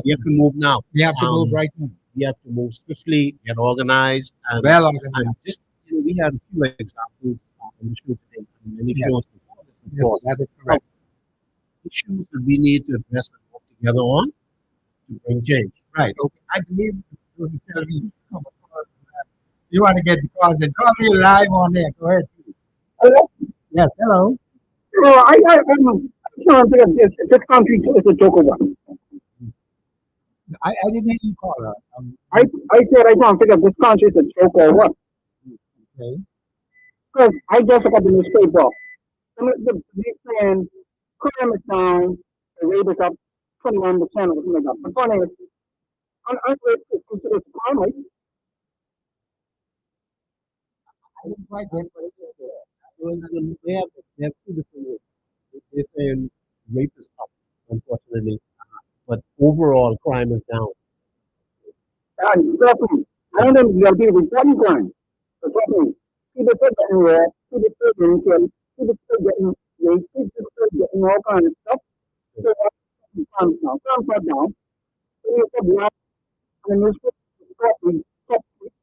We have to move now. We have to move right now. We have to move swiftly, get organized, and Well organized. and just we had a few examples on the show today, and many Yes. shows before this, of Yes, course. that is correct. Issues that we need to address and work together on to bring change. Right. Okay. I believe those are telling me you want to get the calls and call me live on there. Go ahead. Hello? Yes. Hello. I just want to say this country is a joke one. I didn't hear you call her. I said I want to figure this country is a joke or what? Okay. Because I just got the newspaper. The big saying crime is down, the rate is up 21% or something like that. But funny is, it's considered crime, right? I didn't quite get what it is. Well, they have two different ways. They're saying rape is up, unfortunately, but overall crime is down. And definitely, I don't know if you are people reporting crime. But definitely, people still getting there, people still getting killed, people still getting raped, people still getting all kinds of stuff. So crime's now. Crime's not down. So you said that, and the newspaper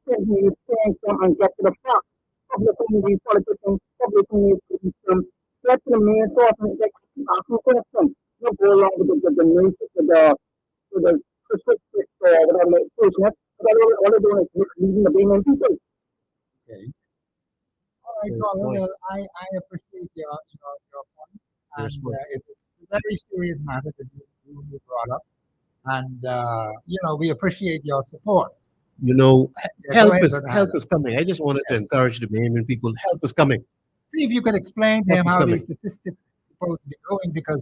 saying some and get to the fact. Publishing these politicians, publishing these get to the main source and get asking questions. Not go along with the news, with the statistics or whatever the situation is. But all they're doing is misleading the Bahamian people. Okay. All right, caller. Well, I appreciate your point. And it's a very serious matter that you brought up. And, we appreciate your support. Help is coming. I just wanted to encourage the Bahamian people. Help is coming. See if you could explain to him Help is how coming. these statistics are supposed to be going, because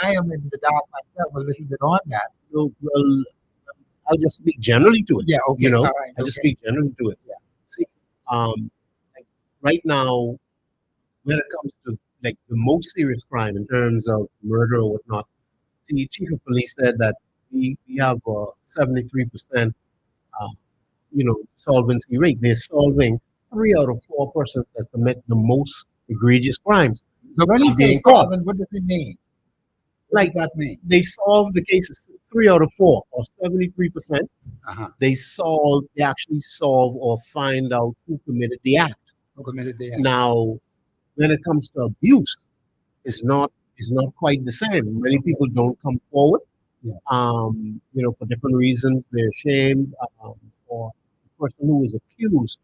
I am in the dark myself a little bit on that. Well, I'll just speak generally to it. Yeah, okay. All right, I'll just okay. speak generally to it. Yeah. See, right now, when it comes to like the most serious crime in terms of murder or whatnot, the chief of police said that we have a 73% uh, solvency rate. They're solving 3 out of 4 persons that commit the most egregious crimes So when you are say being caught. solvent, what does it mean? What Like does that mean? they solve the cases 3 out of 4 or 73%. Uh-huh. They actually solve or find out who committed the act. Who committed the act? Now, when it comes to abuse, it's not quite the same. Many people don't come forward, Yeah. for different reasons. They're ashamed, or the person who is accused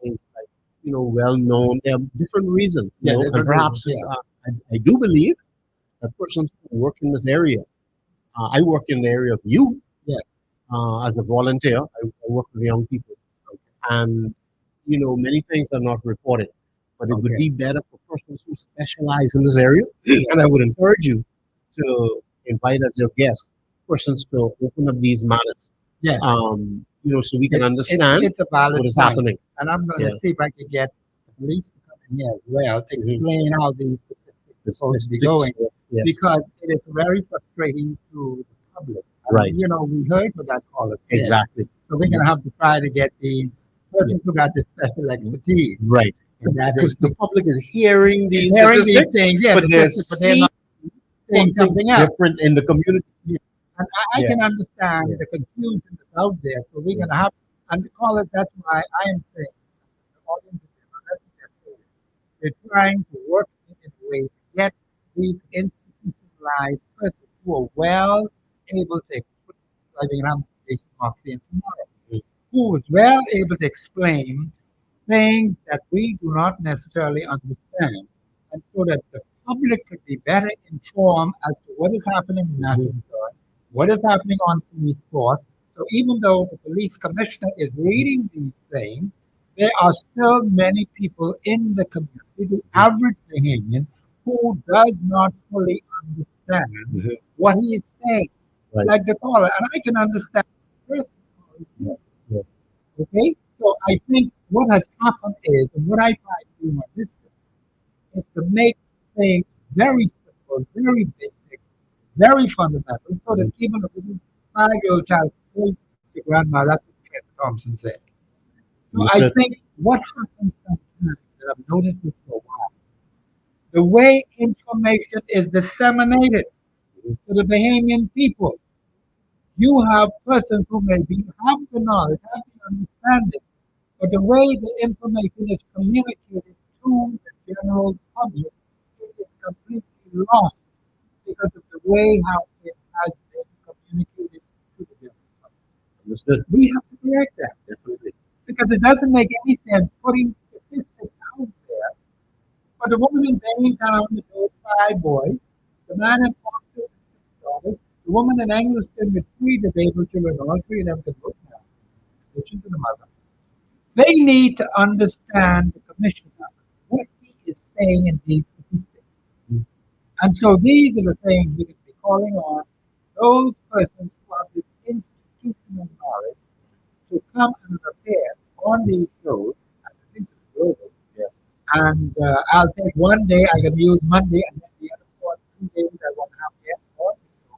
is like, well known. There are different reasons, Yeah, and different perhaps reasons, yeah. I do believe that persons who work in this area. I work in the area of youth. Yeah. As a volunteer, I work with young people, and many things are not reported. But it would Okay. be better for persons who specialize in this area, and I would encourage you to invite as your guest persons to open up these matters. Yeah. So we can understand It's a valid what is point. happening. And I'm going to Yeah. see if I can get the police to come in here as well to Mhm. explain how these statistics are supposed to be going, Yes. because it is very frustrating to the public. Right. We heard what that caller said. Exactly. So we're going to have to try to get these persons who got this special expertise. Right. And that Because is the public is hearing these hearing these statistics, things, yeah, but they're statistics, but they're not saying something something else. different in the community. And I Yeah. can understand Yeah. the confusion that's out there. So we're going to have, and call it, that's why I am saying, the audience is in, let me just say it. We're trying to work in a way to get these institutionalized persons who are well able to explain, like the ramifications of seeing tomorrow, who is well able to explain things that we do not necessarily understand, and so that the public could be better informed as to what is happening in national guard, what is happening on police force. So even though the police commissioner is reading these things, there are still many people in the community, the average Bahamian, who does not fully understand Mhm. what he is saying. Right. Like the caller, and I can understand the person. Yeah. Okay? So I think what has happened is, and what I try to do in my district, is to make things very simple, very basic, very fundamental, so that even a little 5-year-old child can say to grandma, that's what Professor Thompson said. So You I said- think what happens sometimes, that I've noticed this for a while, the way information is disseminated to the Bahamian people, you have persons who maybe have the knowledge, have the understanding, but the way the information is communicated to the general public, it is completely lost because of the way how it has been communicated to the general public. Understood. We have to correct that, Definitely. because it doesn't make any sense putting statistics out there. For the woman in Benningtown with those 5 boys, the man in Thompson with 6 daughters, the woman in Angleton with 3 disabled children, all 3 of them can vote now, which to the mother. They need to understand the commissioner, what he is saying in these statistics. And so these are the things we can be calling on those persons who have this institutional knowledge to come and appear on these shows. I think it's global. Yeah. And I'll take one day, I can use Monday, and then the other 2 days I want to have the on the show.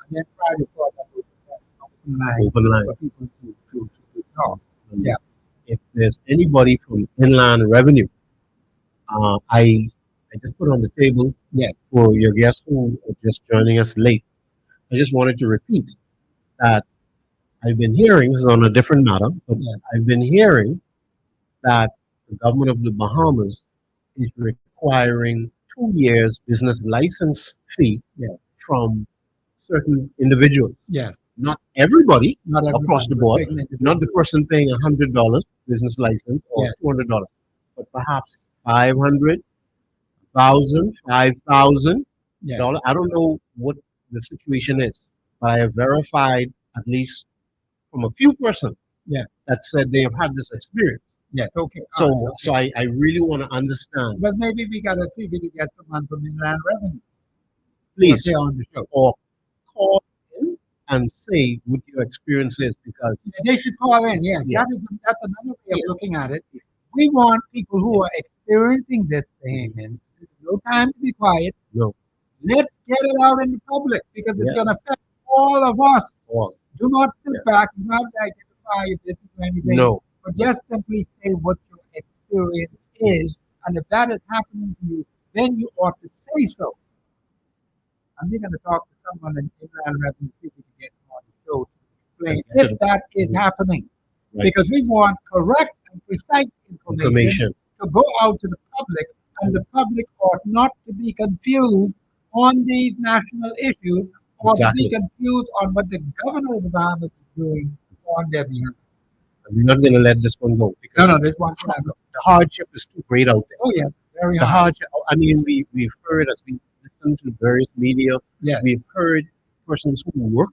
And then Friday for that open line Open line. for people to talk. And Yeah. If there's anybody from Inland Revenue, I just put on the table, Yeah. for your guests who are just joining us late. I just wanted to repeat that I've been hearing, this is on a different matter, but Yeah. I've been hearing that the government of the Bahamas is requiring 2 years business license fee Yeah. from certain individuals. Yes. Not everybody, Not across everybody, the but board, taking it- not the person paying $100 business license or Yeah. $200, but perhaps 500, 1,000, 5,000 Yeah. dollars. I don't know what the situation is, but I have verified at least from a few persons, Yeah. that said they have had this experience. Yes. Okay. So, All right, so I really want to understand. But maybe we gotta see if we can get someone from Inland Revenue. Please, Here on the show. or call in and say what your experience is, because They should call in. Yeah. Yeah. That's another way of looking at it. We want people who are experiencing this Bahamians. There's no time to be quiet. No. Let's get it out in the public because it's Yes. going to affect all of us. All. Do not sit Yes. back and not identify if this is anything, No. but just simply say what your experience is. And if that is happening to you, then you ought to say so. And we're going to talk to someone in Inland Revenue, see if we can get on the show to explain if that is happening. Right. Because we want correct and precise information to go out to the public, and the public ought not to be confused on these national issues or to Exactly. be confused on what the governor of the Bahamas is doing on their behalf. We're not going to let this one go No, because no, this one cannot go. the hardship is too great out there. Oh, yeah, very The hard. hardship. I mean, we've heard as we listen to various media. Yes. We've heard persons who work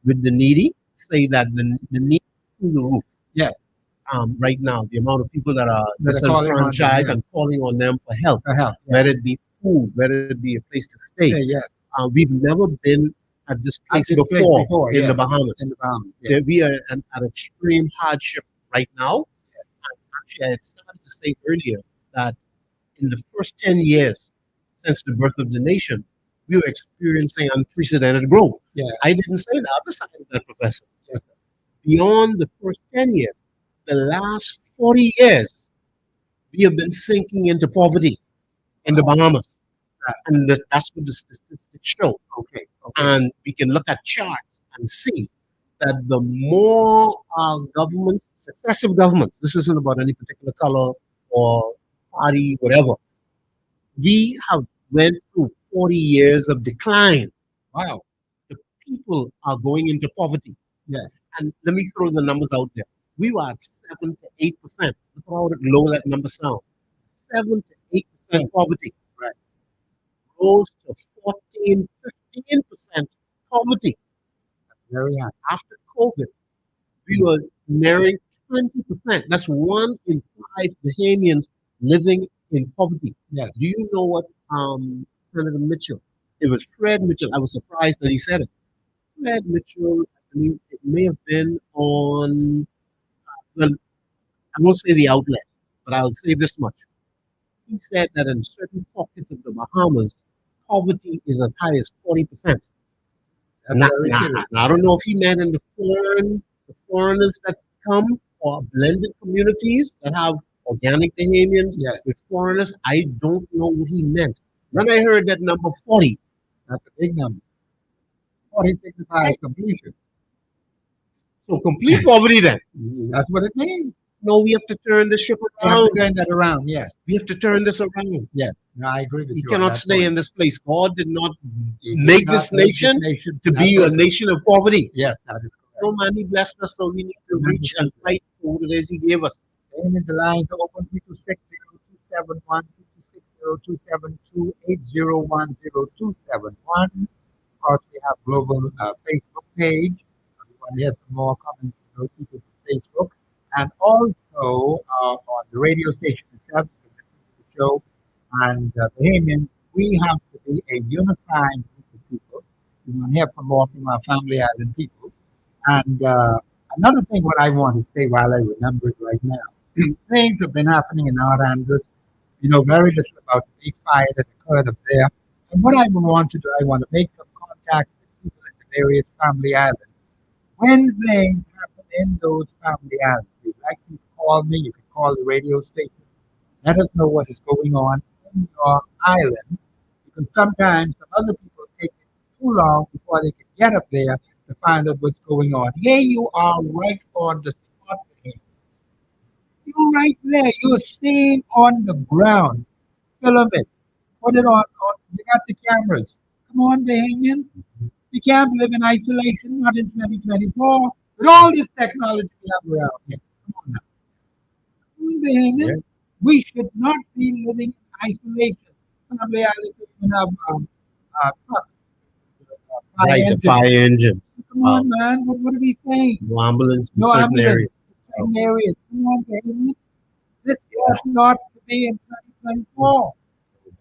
with the needy say that the need is through the roof. Yes. Right now, the amount of people that are That are calling on them, disenfranchised yeah. and calling on them for help, For help. Yeah. whether it be food, whether it be a place to stay. Yeah, yeah. We've never been at this place this place before, before, in yeah. the Bahamas. In the Bahamas. Yeah. We are at extreme hardship right now. And actually, I started to say earlier that in the first 10 years since the birth of the nation, we were experiencing unprecedented growth. Yeah. I didn't say the other side of that, Professor. Yes, sir. Beyond the first 10 years, the last 40 years, we have been sinking into poverty in the Bahamas. And that's what the statistics show. Okay. And we can look at charts and see that the more governments, successive governments, this isn't about any particular color or party, whatever, we have went through 40 years of decline. Wow. The people are going into poverty. Yes. And let me throw the numbers out there. We were at 7 to 8%. Look how low that number sounds. 7 to 8% poverty. Right. Rose to 14, 15% poverty. Very high. After COVID, we were nearing 20%. That's 1 in 5 Bahamians living in poverty. Yes. Do you know what Senator Mitchell? It was Fred Mitchell. I was surprised that he said it. Fred Mitchell, I believe it may have been on, well, I won't say the outlet, but I'll say this much. He said that in certain pockets of the Bahamas, poverty is as high as 40%. Now, I don't know if he meant in the foreigners that come or blended communities that have organic Bahamians with foreigners. I don't know what he meant. When I heard that number 40, that's a big number. 40 signifies completion. So complete poverty then. That's what it means. No, we have to turn the ship We have around. to turn that around, yes. We have to turn this around. Yes. No, I agree with We you. on cannot that stay point. in this place. God did not He did make not this make nation to That's be a what- nation of poverty. Yes, that is correct. No man, he blessed us, so we need to reach and fight for what it is he gave us. Name is the line to open 3260271, 3260272, 8010271. Of course, we have global Facebook page. We want to hear some more comments from those people from Facebook. And also on the radio station itself, you can listen to the show. And Bahamians, we have to be a unifying group of people. We want to hear from more from our family island people. And another thing what I want to say while I remember it right now, things have been happening in our Andres. You know very little about the big fire that occurred up there. And what I want to do, I want to make some contact with people at the various family islands. When things happen in those family islands, if you'd like to call me, you can call the radio station. Let us know what is going on in your island. Because sometimes some other people take it too long before they can get up there to find out what's going on. Here you are right on the spot. You're right there. You're seen on the ground. Film it. Put it on. You got the cameras. Come on, Bahamians. We can't live in isolation, not in 2024. With all this technology we have around here. Come on now. Come on, Bahamians. Yeah. We should not be living in isolation. Family island, we even have trucks. Fire Like the engines. fire engine, Come on, man. What are we saying? no ambulance in No certain ambulance. areas. Certain areas. Come on, Bahamians. This ought not to be in 2024. Are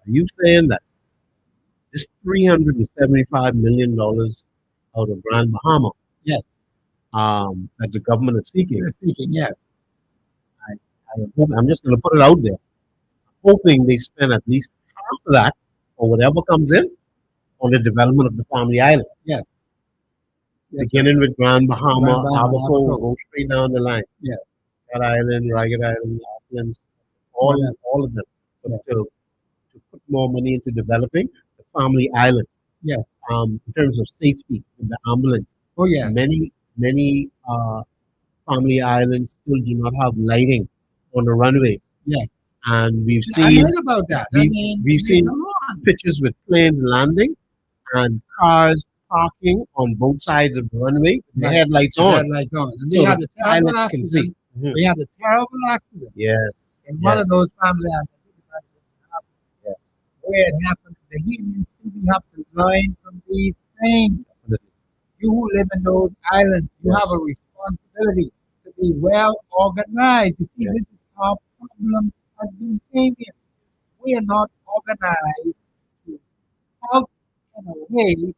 you saying that this $375 million out of Grand Bahama, Yes. that the government is seeking, You're speaking, yes. I I'm just going to put it out there, hoping they spend at least half of that or whatever comes in on the development of the family island. Yes. Yes, Beginning with Grand Bahama, Grand Bahama, Abaco, Abaco. go straight down the line. Yeah. That island, Ragged Island, Auckland, all of them. But to put more money into developing the family island. Yes. In terms of safety in the ambulance. Oh, yeah. Many family islands still do not have lighting on the runway. Yes. And we've I seen heard about that. we've seen pictures with planes landing and cars parking on both sides of the runway with the headlights on. Headlights on. And So we had the a terrible pilot can see. accident. We had a terrible accident Yes. in one of Yes. those family islands. Yes. Where it happened, the humans simply have to learn from these things. You who live in those islands, you have a responsibility to be well organized. You see, this is our problem as behavior. We are not organized to help in a way to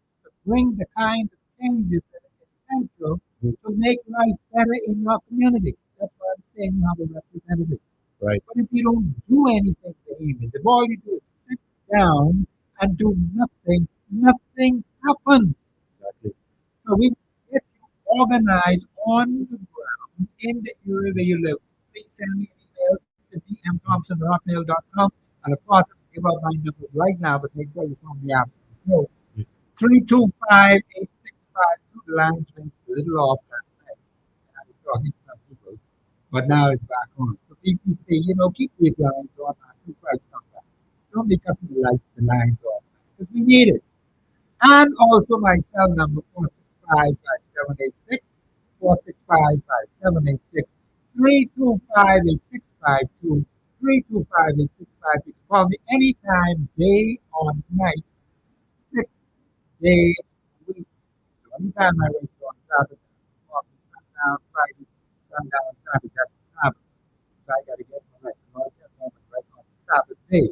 bring the kind of changes that are essential to make life better in your community. That's why I'm saying you have a representative. Right. But if you don't do anything for humans, if all you do is sit down and do nothing, nothing happens. Exactly. So we get you organized on the ground in the area where you live. Please send me an email to dmthompson@hotmail.com. And of course, I'll give out my number right now, but make sure you phone me out. So 325-8652. The line went a little off last night. I was talking to some people, but now it's back on. So people say, keep these lines on until Christ comes back. Don't be cutting the lines off because we need it. And also my cell number 465-5786, 465-5786, 325-8652, 325-8652. You can call me anytime, day or night, 6 days a week. So anytime I race on Saturday, sundown, Friday, sundown, Saturday, that's Sabbath. So I got to get my life. I get home and rest on Sabbath day.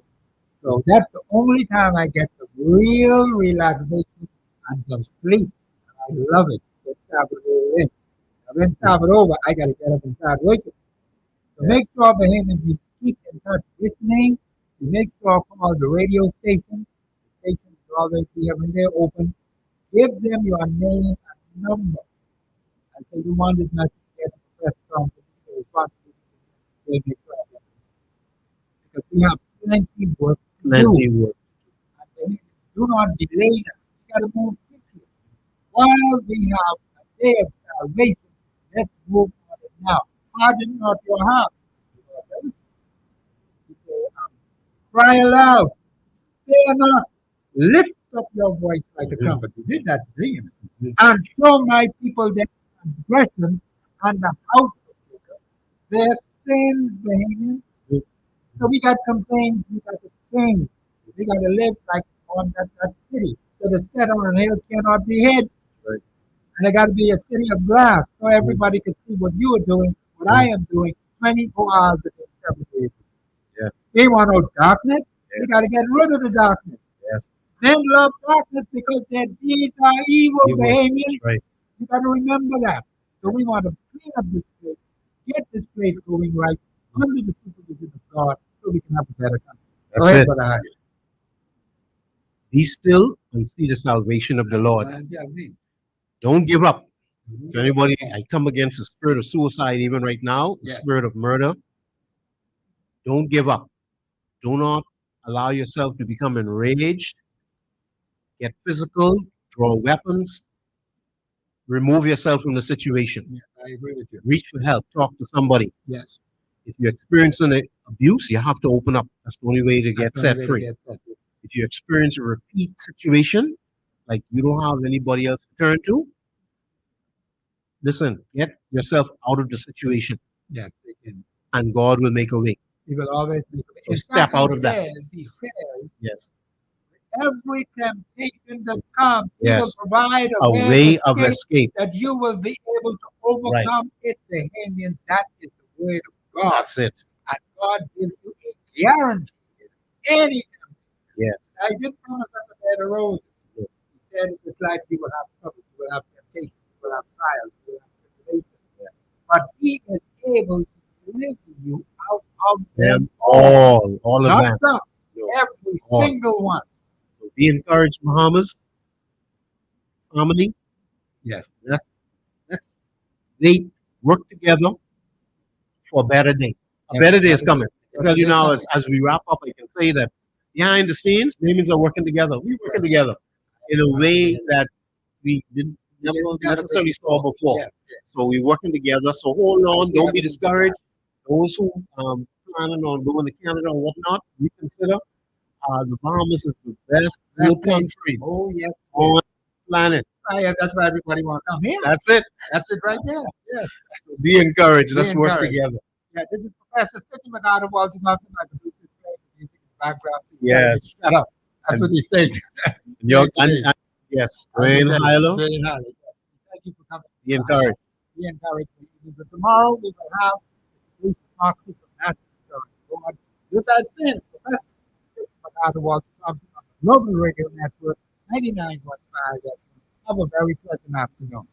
So that's the only time I get some real relaxation and some sleep. I love it. Get Sabbath in. And then Sabbath over, I got to get up and start working. So make sure, Bahamians, you keep in touch with me. You make sure call the radio station. The station is always here when they're open. Give them your name and number. I say you want this message to get to Professor Thompson. Because we have plenty work to do. Plenty work. And do not delay that. We got to move quickly. While we have a day of salvation, let's move on it now. Harden not your heart. You say, cry aloud. Fear not. Lift up your voice like a trumpet. You did that dream. And show my people their transgression and the house of Jacob, their sins, Bahamian. So we got some things we got to change. We got to live like on that city. So the set on a hill cannot be hid. Right. And it got to be a city of glass so everybody can see what you are doing, what I am doing, 24 hours a day, 7 days. Yeah. They want no darkness. We got to get rid of the darkness. Yes. Men love darkness because their deeds are evil, Bahamian. Right. You got to remember that. So we want to clean up this place, get this place going right under the supervision of God so we can have a better country. Go That's ahead, it. Brother Hyde. Be still and see the salvation of the Lord. Yeah, me. Don't give up. If anybody, I come against the spirit of suicide even right now, the Yeah. spirit of murder. Don't give up. Do not allow yourself to become enraged. Get physical, draw weapons, remove yourself from the situation. Yes, I agree with you. Reach for help, talk to somebody. Yes. If you're experiencing abuse, you have to open up. That's the only way to get That's the set only way to free. get set free. If you experience a repeat situation, like you don't have anybody else to turn to, listen, get yourself out of the situation Yes, they can. and God will make a way. He will always make a way. So In step fact, out he of that. says, He says, Yes. every temptation that comes, He Yes. will provide A way of escape. that you will be able to overcome it. Bahamians, that is the word of God. That's it. And God gives you a guarantee. Any temptation. Yes. I did promise on the bed of roses. He said in this life you will have trouble, you will have temptation, you will have trials, you will have tribulation. But He is able to deliver you you out of Them them all. all of Not them. some, No, every all. single one. So be encouraged, Bahamas family. Yes. Let's wait, work together for a better day. A Yeah, better day is better day. coming. I Better tell you day is now, coming. as we wrap up, I can say that behind the scenes, Mayans are working together. We're working together in a way that we didn't never necessarily saw before. Yeah, So we're working together. So hold on, don't be discouraged. Those who planning on going to Canada or whatnot, reconsider. The Bahamas is the best Best little place. country Oh, yes. on the planet. That's why everybody want to come here. That's it. That's it right there. Yes. So be encouraged. Be Let's work encouraged. together. Yeah, this is Professor Stephen McArdle, Walter Thompson, like the music in the background. Yes. Shut up. That's And- what he said. Your, today. and, yes, Dwayne Hyler, Very highly. Thank you for coming. be encouraged. Be encouraged. But tomorrow we will have Police Moxie from National Insurance Board. This has been Professor Stephen McArdle, Walter Thompson on the Global Radio Network, 99.5 FM. Have a very pleasant afternoon.